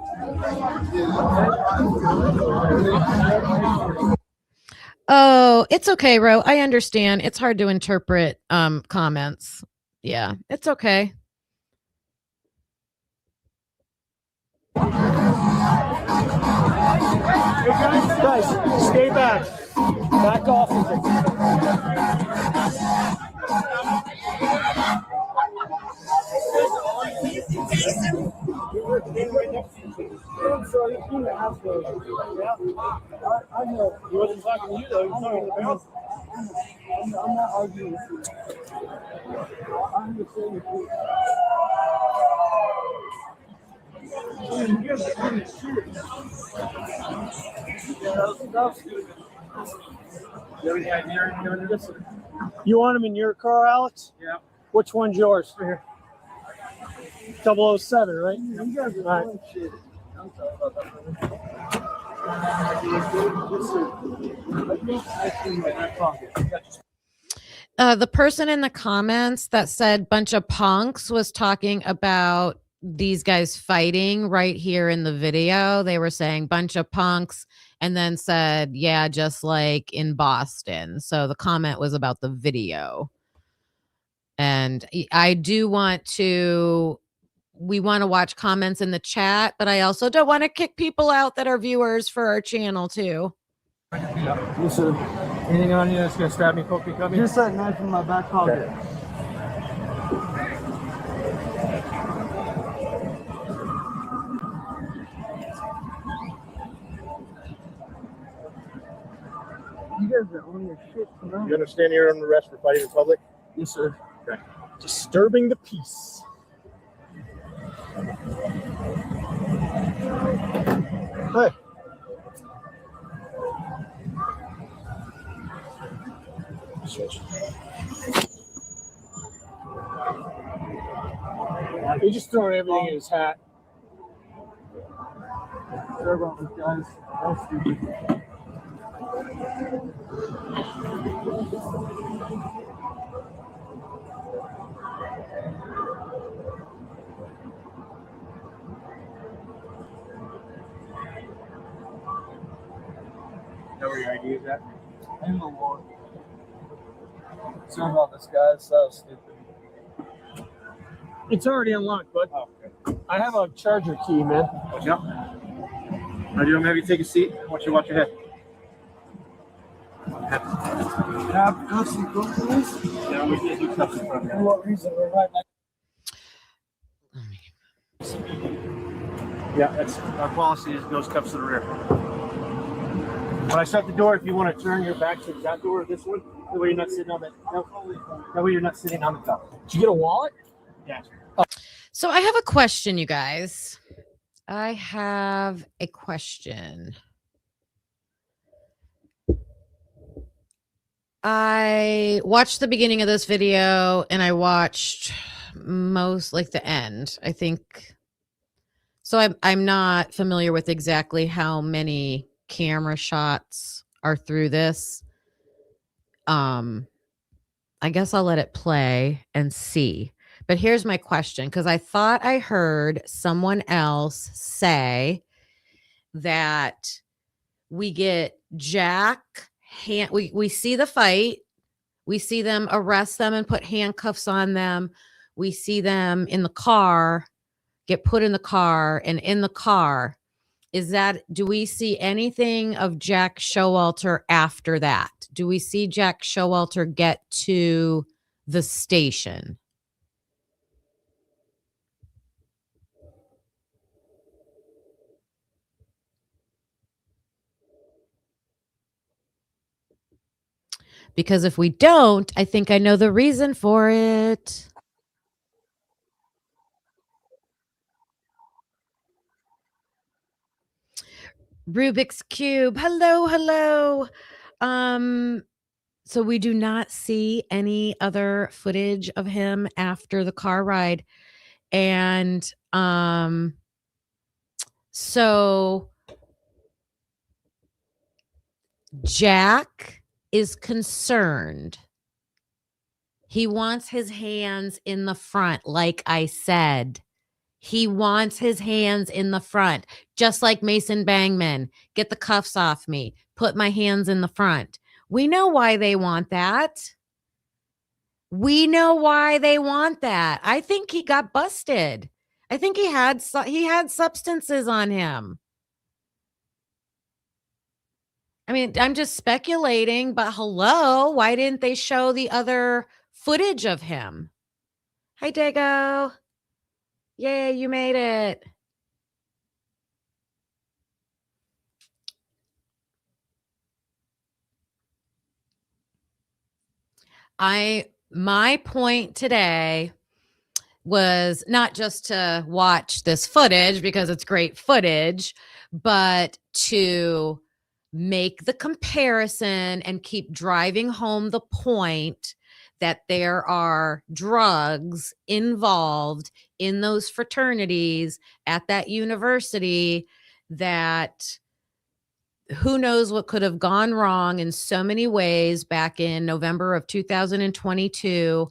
Oh, it's okay, Ro. I understand. It's hard to interpret comments. Yeah, it's okay. Guys, stay back. Back off of it. He wasn't talking to you though. He was talking to the bouncer. I'm not arguing with you. I'm just saying with you. You want him in your car, Alex? Yeah. Which one's yours? Here. 007, right? All right. The person in the comments that said bunch of punks was talking about these guys fighting right here in the video. They were saying bunch of punks and then said, yeah, just like in Boston. So the comment was about the video. And I do want to, we want to watch comments in the chat, but I also don't want to kick people out that are viewers for our channel too. Yes, sir. Anything on you that's going to stab me, poke me, cut me? Just that knife in my back pocket. Okay. You guys are on your shit tonight. You understand you're under arrest for fighting in public? Yes, sir. Okay. Disturbing the peace. Hey. He just throwing everything in his hat. Sorry about this, guys. That's stupid. Know where your ID is at? In the Lord. Sorry about this, guys. That was stupid. It's already unlocked, bud. Oh, okay. I have a charger key, man. Yep. Now, do you want to have you take a seat? I want you to watch your head. Have cuffs and companies? Yeah, we can't do cuffs in front of For you. what reason? We're right next. Yeah, that's our policy is those cuffs to the rear. When I shut the door, if you want to turn your back to that door or this one, that way you're not sitting on that. That way you're not sitting on the cuff. Did you get a wallet? Yeah. So I have a question, you guys. I have a question. I watched the beginning of this video and I watched most like the end, I think. So I'm not familiar with exactly how many camera shots are through this. I guess I'll let it play and see. But here's my question, because I thought I heard someone else say that we get Jack we see the fight, we see them arrest them and put handcuffs on them, we see them in the car, get put in the car, and in the car do we see anything of Jack Showalter after that? Do we see Jack Showalter get to the station? Because if we don't, I think I know the reason for it. Rubik's Cube. Hello, hello. So we do not see any other footage of him after the car ride. And so Jack is concerned. He wants his hands in the front, like I said. He wants his hands in the front, just like Mason Bangman. Get the cuffs off me. Put my hands in the front. We know why they want that. We know why they want that. I think he got busted. I think he had substances on him. I mean, I'm just speculating, but hello, why didn't they show the other footage of him? Hi, Dago. Yay, you made it. My point today was not just to watch this footage because it's great footage, but to make the comparison and keep driving home the point that there are drugs involved in those fraternities at that university, that who knows what could have gone wrong in so many ways back in November of 2022.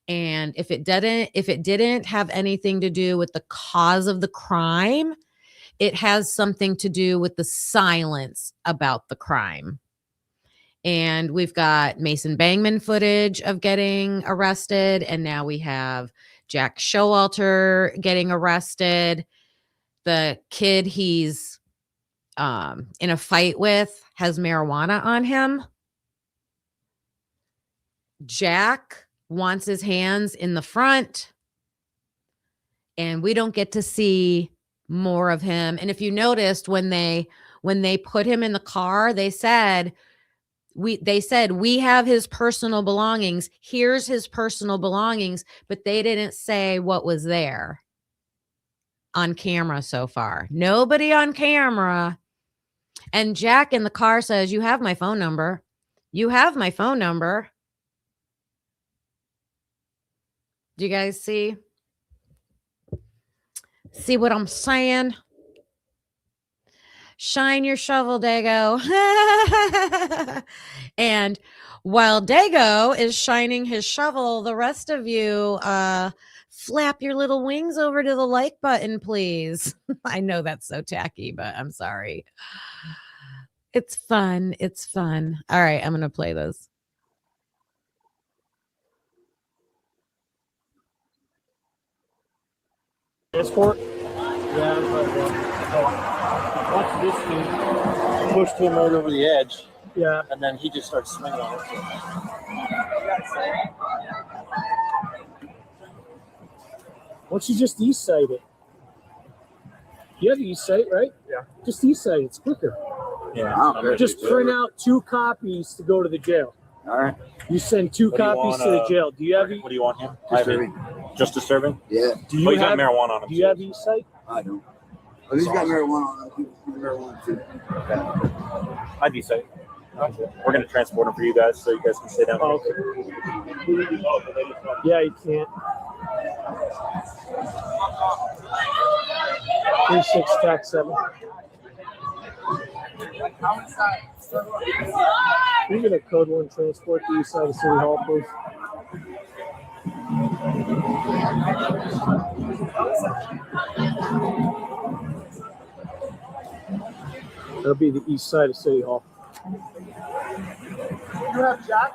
And if it didn't have anything to do with the cause of the crime, it has something to do with the silence about the crime. And we've got Mason Bangman footage of getting arrested, and now we have Jack Showalter getting arrested. The kid he's in a fight with has marijuana on him. Jack wants his hands in the front, and we don't get to see more of him. And if you noticed, when they put him in the car, they said we have his personal belongings. Here's his personal belongings, but they didn't say what was there on camera so far. Nobody on camera. And Jack in the car says, "You have my phone number. You have my phone number." Do you guys see? See what I'm saying? Shine your shovel, Dago. And while Dago is shining his shovel, the rest of you flap your little wings over to the like button, please. I know that's so tacky, but I'm sorry. It's fun. It's fun. All right, I'm going to play this. Escort? Yeah, watch this dude. Pushed him right over the edge, Yeah. and then he just starts swinging on it. Why don't you just east side it? You have east side, right? Yeah. Just east side. It's quicker. Yeah. Just print out 2 copies to go to the jail. All right. You send 2 What do you copies want, to the jail. Do you have? What do you want him? Disturbing. Just disturbing? Yeah, Do you Well, he's have? got marijuana on him. Do you have east side? I do. Oh, he's got marijuana on him. He's got marijuana too. I'd be safe. We're gonna transport him for you guys, so you guys can stay down. Oh, okay. Yeah, you can't. 36-7. Can you get a code 1 transport to the east side of City Hall, please? That'll be the east side of City Hall. You have Jack?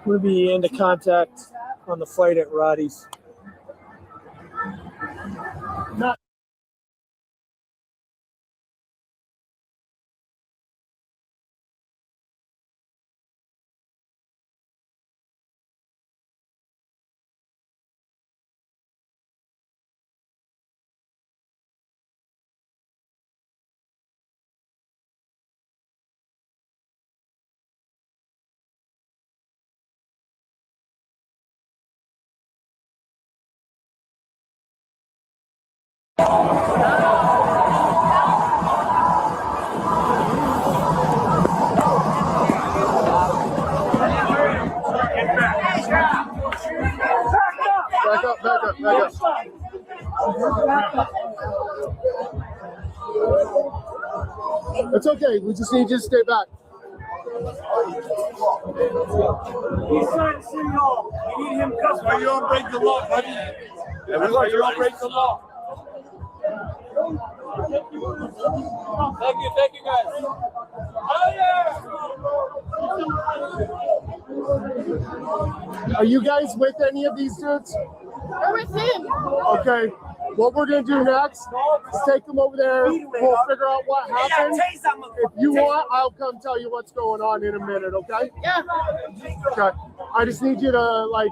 We'll be into contact on the flight at Roddy's. Not back up. It's okay. We just need you to stay back. East side of City Hall. You need him custody. Why you don't break the law, buddy? Yeah, why you don't break the law? Thank you guys. Oh yeah. Are you guys with any of these dudes? We're with him. Okay. What we're gonna do next is take them over there. We'll figure out what happened. If you want, I'll come tell you what's going on in a minute. Okay? Yeah. Okay. I just need you to like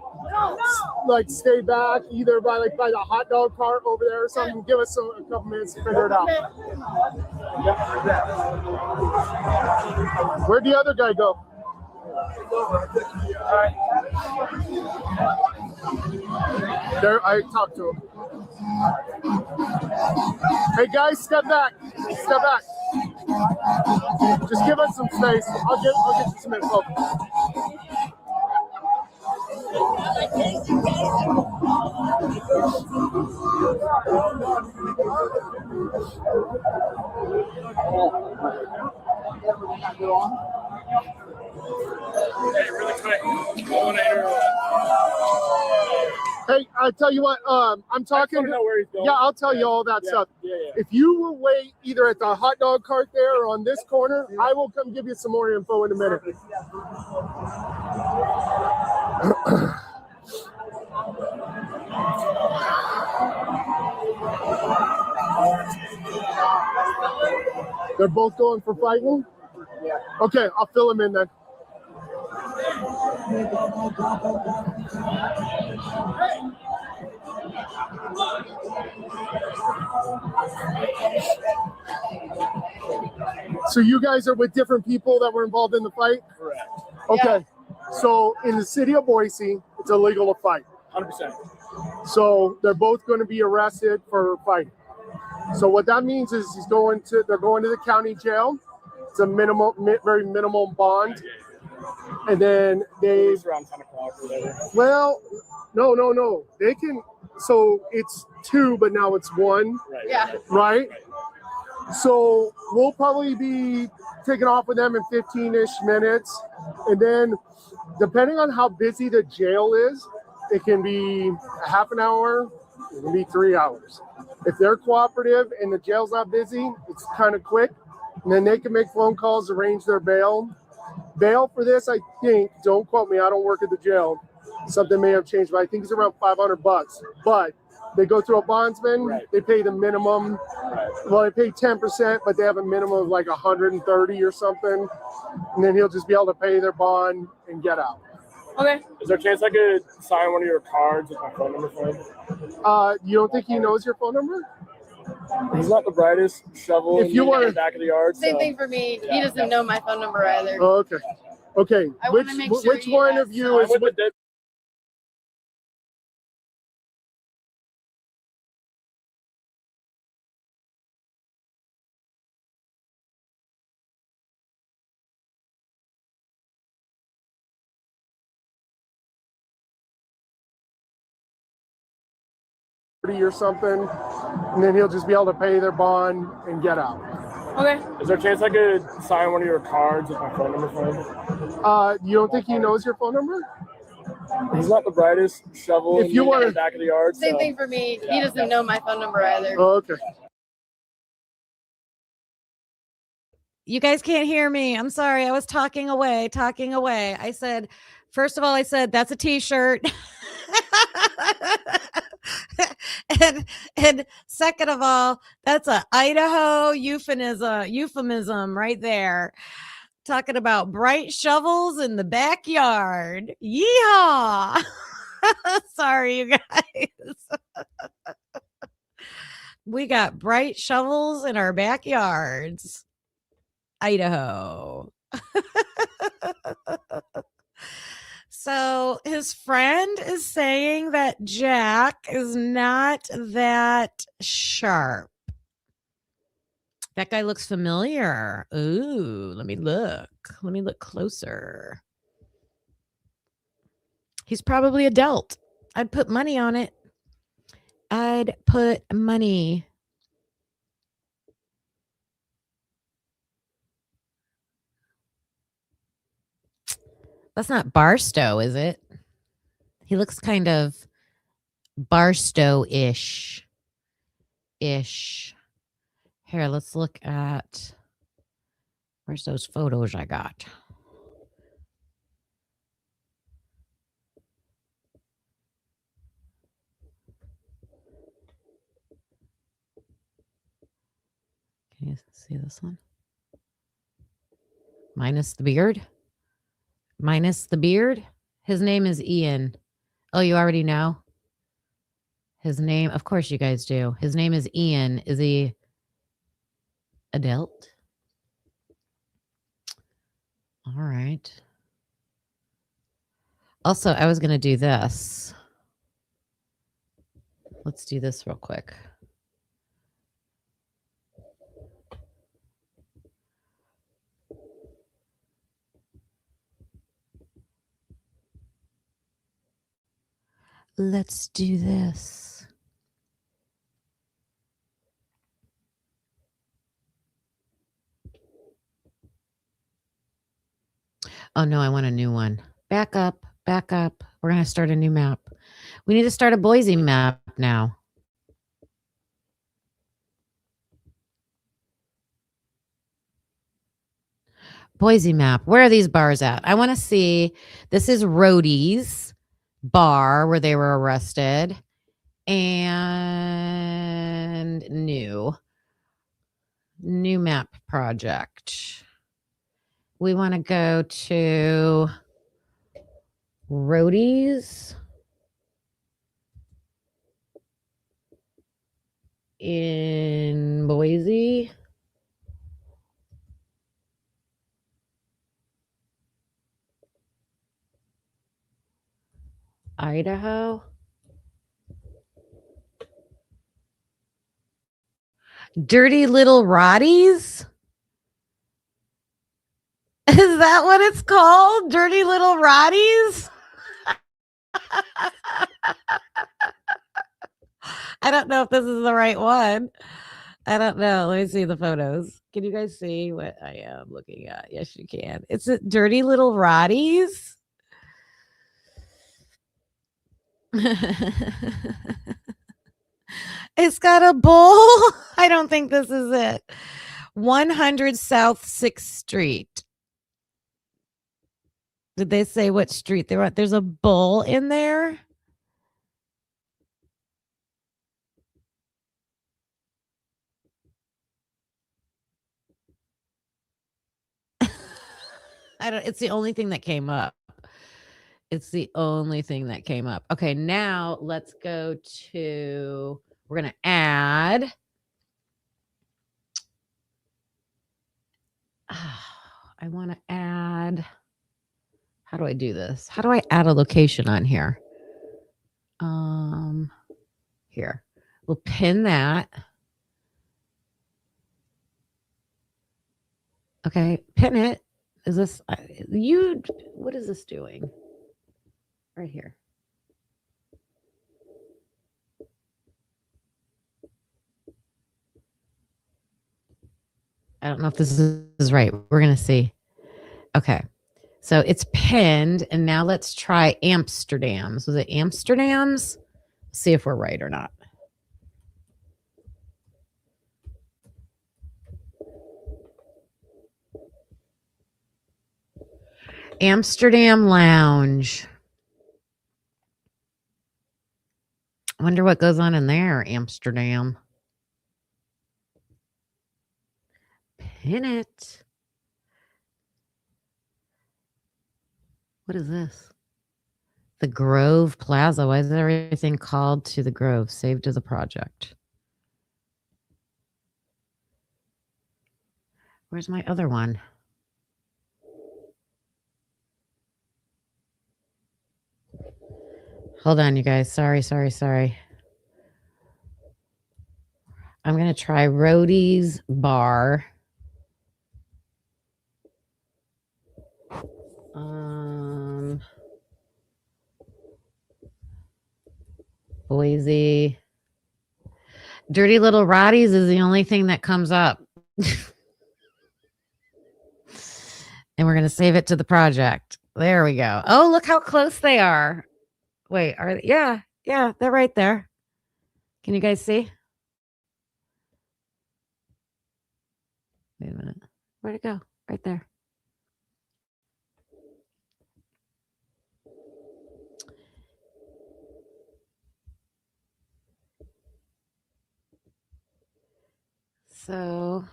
stay back, either by the hot dog cart over there or something. Give us a couple minutes to figure it out. Where'd the other guy go? There, I talked to him. Hey guys, step back. Step back. Just give us some space. I'll get you some info. Hey, really quick. Hey, I tell you what, I'm talking. Yeah, I'll tell you all that stuff. If you will wait either at the hot dog cart there or on this corner, I will come give you some more info in a minute. They're both going for fighting? Okay, I'll fill them in then. So you guys are with different people that were involved in the fight? Correct. Okay. So in the city of Boise, it's illegal to fight. 100%. So they're both going to be arrested for fighting. So what that means is they're going to the county jail. It's a very minimal bond. And then It's around 10 o'clock or whatever. well, no. They can, so it's 2, but now it's 1. Right. Yeah. Right? So we'll probably be taking off with them in 15-ish minutes. And then depending on how busy the jail is, it can be a half an hour, it can be 3 hours. If they're cooperative and the jail's not busy, it's kind of quick. And then they can make phone calls, arrange their bail. Bail for this, I think, don't quote me, I don't work at the jail. Something may have changed, but I think it's around $500. But they go through a bondsman, Right. They pay the minimum. Right. Well, they pay 10%, but they have a minimum of like 130 or something. And then he'll just be able to pay their bond and get out. Okay. Is there a chance I could sign one of your cards with my phone number for him? You don't think he knows your phone number? He's not the brightest shovel If you in want the back of the yard. Same so. thing for me. He doesn't know my phone number either. Oh, okay. Okay. I Which wanna make sure which he one has of you I'm is with the or something, and then he'll just be able to pay their bond and get out. Okay. Is there a chance I could sign one of your cards with my phone number for him? You don't think he knows your phone number? He's not the brightest shovel If you want in the to, back of the yard. Same so- thing for me. He doesn't know my phone number either. oh, okay. You guys can't hear me. I'm sorry. I was talking away. I said, first of all, I said that's a t-shirt. and second of all, that's a Idaho euphemism right there. Talking about bright shovels in the backyard. Yeehaw. Sorry, you guys. We got bright shovels in our backyards. Idaho. So his friend is saying that Jack is not that sharp. That guy looks familiar. Ooh, let me look. Let me look closer. He's probably a DELT. I'd put money on it. I'd put money. That's not Barstow, is it? He looks kind of Barstow-ish. Here, let's look at, where's those photos I got? Can you see this one? Minus the beard. His name is Ian. Oh, you already know? His name, of course you guys do. His name is Ian. Is he a DELT? All right. Also, I was going to do this. Let's do this real quick. Let's do this. Oh, no, I want a new one. Back up. We're going to start a new map. We need to start a Boise map now. Boise map. Where are these bars at? I want to see. This is Rhodey's bar where they were arrested. And new map project. We want to go to Rhodey's in Boise. Idaho. Dirty Little Roddies? Is that what it's called? Dirty Little Roddies? I don't know if this is the right one. I don't know. Let me see the photos. Can you guys see what I am looking at? Yes, you can. It's a Dirty Little Roddies. It's got a bull. I don't think this is it. 100 South 6th Street. Did they say what street they were at? There's a bull in there. It's the only thing that came up. Okay, now let's go to, we're going to add. I want to add. How do I do this? How do I add a location on here? Here. We'll pin that. Okay, pin it. Is this what is this doing? Right here. I don't know if this is right. We're going to see. Okay. So it's pinned. And now let's try Amsterdam's. Was it Amsterdam's? See if we're right or not. Amsterdam Lounge. I wonder what goes on in there, Amsterdam. Pin it. What is this? The Grove Plaza. Why is everything called to the Grove? Saved to the project. Where's my other one? Hold on, you guys. Sorry. I'm going to try Rhodey's Bar. Boise. Dirty Little Roddy's is the only thing that comes up. And we're going to save it to the project. There we go. Oh, look how close they are. Wait, are they? Yeah, they're right there. Can you guys see? Wait a minute. Where'd it go? Right there. So,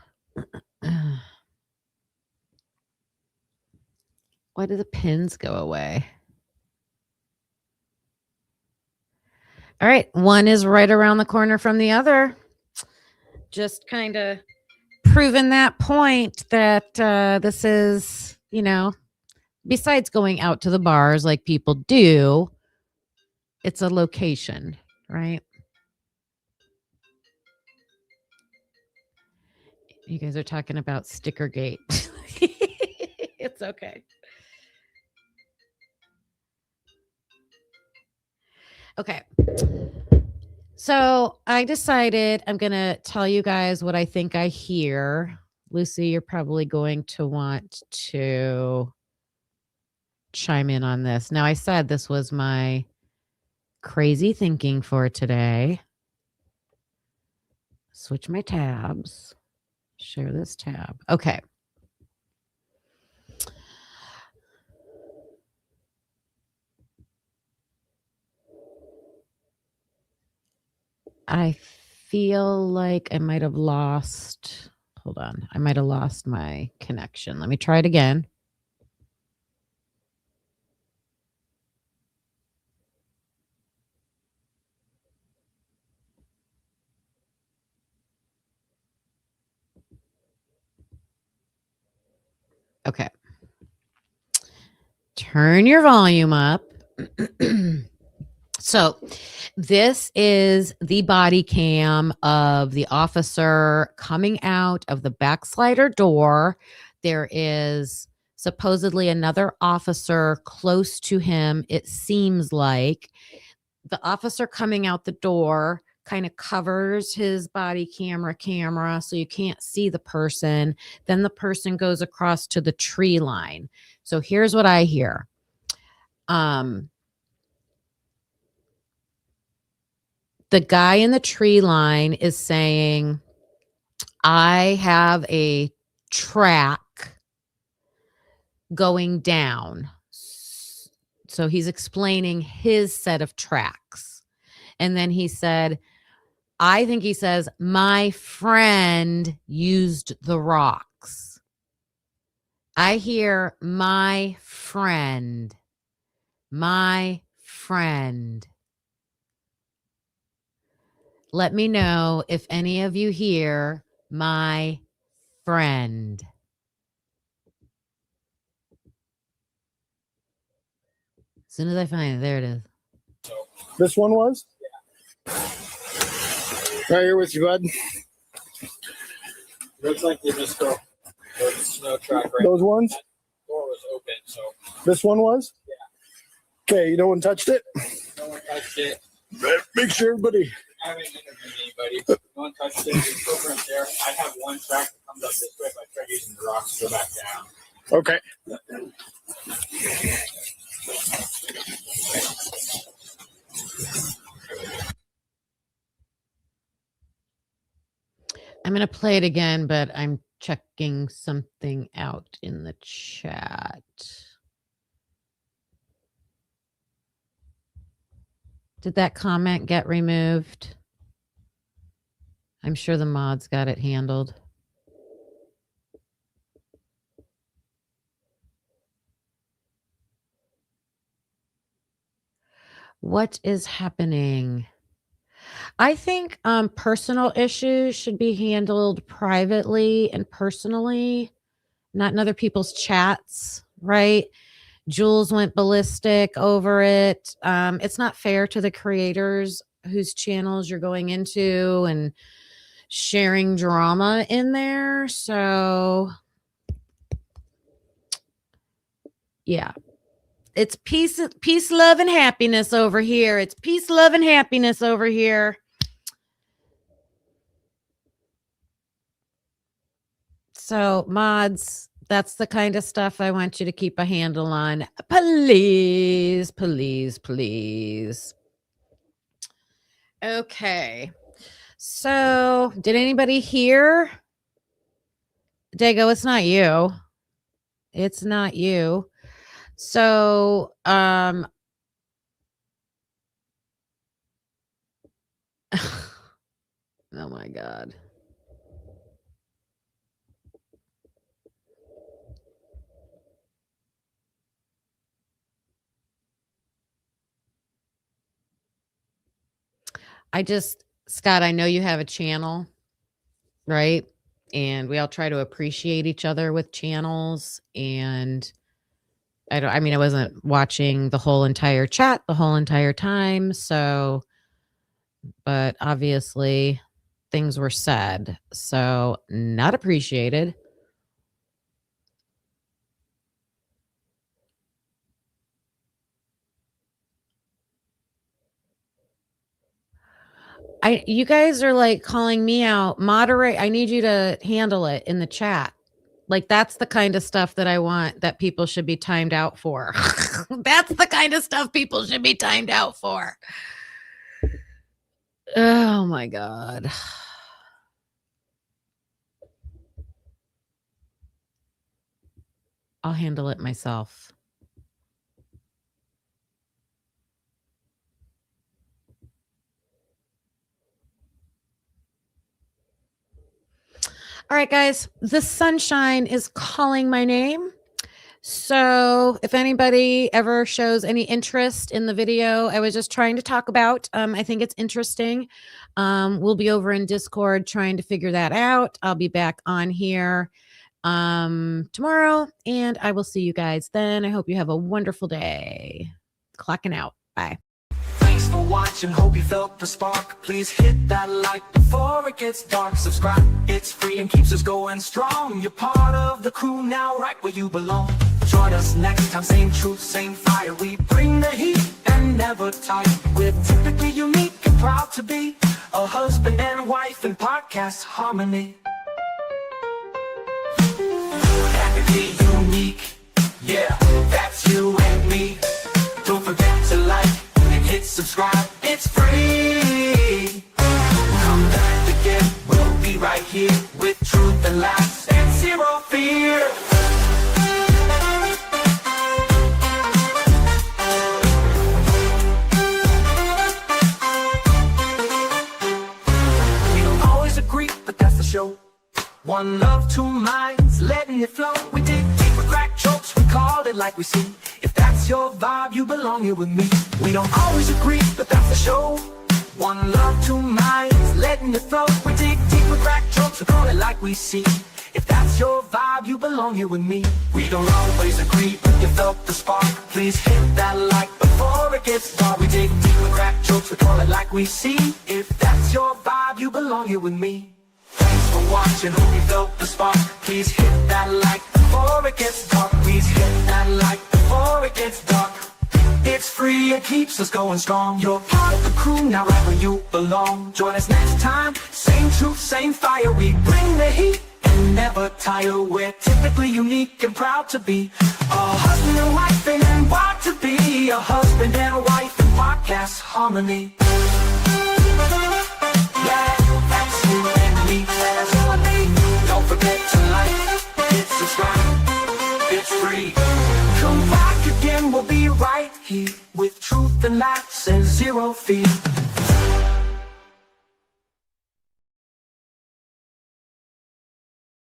why do the pins go away? All right, one is right around the corner from the other. Just kind of proving that point that this is, besides going out to the bars like people do, it's a location, right? You guys are talking about Stickergate. It's okay. Okay. So I decided I'm going to tell you guys what I think I hear. Lucy, you're probably going to want to chime in on this. Now, I said this was my crazy thinking for today. Switch my tabs. Share this tab. Okay. I feel like I might have lost. Hold on. I might have lost my connection. Let me try it again. Okay. Turn your volume up. So this is the body cam of the officer coming out of the backslider door. There is supposedly another officer close to him. It seems like the officer coming out the door kind of covers his body camera so you can't see the person. Then the person goes across to the tree line. So here's what I hear. The guy in the tree line is saying, I have a track going down. So he's explaining his set of tracks. And then he said, I think he says, my friend used the rocks. I hear my friend. Let me know if any of you hear my friend. As soon as I find it, there it is. This one was? Right here with you, bud. Looks like they just go the snow track right. Those ones? That door was open, so This one was? Yeah. Okay, no one touched it? no one touched it. Make sure everybody. I haven't interviewed anybody. No one touched it. It's over there. I have one track that comes up this way. If I try using the rocks, go back down. Okay. I'm going to play it again, but I'm checking something out in the chat. Did that comment get removed? I'm sure the mods got it handled. What is happening? I think personal issues should be handled privately and personally, not in other people's chats, right? Jules went ballistic over it. It's not fair to the creators whose channels you're going into and sharing drama in there. So, yeah. It's peace, love, and happiness over here. It's peace, love, and happiness over here. So, mods, that's the kind of stuff I want you to keep a handle on. Please, please, please. Okay. So, did anybody hear? Dago, it's not you. It's not you. So, oh my God. Scott, I know you have a channel, right? And we all try to appreciate each other with channels. And I wasn't watching the whole entire chat the whole entire time. So, but obviously things were said. So, not appreciated. You guys are like calling me out. Moderate. I need you to handle it in the chat. Like, that's the kind of stuff that I want that people should be timed out for. That's the kind of stuff people should be timed out for. Oh my God. I'll handle it myself. All right, guys, the sunshine is calling my name. So if anybody ever shows any interest in the video I was just trying to talk about, I think it's interesting. We'll be over in Discord trying to figure that out. I'll be back on here tomorrow, and I will see you guys then. I hope you have a wonderful day. Clocking out. Bye. Thanks for watching, hope you felt the spark. Please hit that like before it gets dark. Subscribe, it's free and keeps us going strong. You're part of the crew now, right where you belong. Join us next time, same truth, same fire. We bring the heat and never tire. We're typically unique and proud to be a husband and wife in podcast harmony. Happy unique, yeah, that's you and me. Don't forget to like and hit subscribe, it's free. Come back again, we'll be right here with truth and laughs and zero fear. We don't always agree, but that's the show. One love, two minds, letting it flow. We dig deep with crack jokes, we call it like we see. If that's your vibe, you belong here with me. We don't always agree, but that's the show. One love, two minds, letting it flow. We dig deep with crack jokes, we call it like we see. If that's your vibe, you belong here with me. We don't always agree, but you felt the spark. Please hit that like before it gets dark. We dig deep with crack jokes, we call it like we see. If that's your vibe, you belong here with me. Thanks for watching, hope you felt the spark. Please hit that like before it gets dark. Please hit that like before it gets dark. It's free, it keeps us going strong. You're part of the crew, now right where you belong. Join us next time, same truth, same fire. We bring the heat and and never tire. We're typically unique and proud to be a husband and wife and proud to be a husband and a wife in podcast harmony. Yeah, that's you and me, that's you and me. Don't forget to like, hit subscribe, it's free. Come back again, we'll be right here with truth and laughs and zero fear.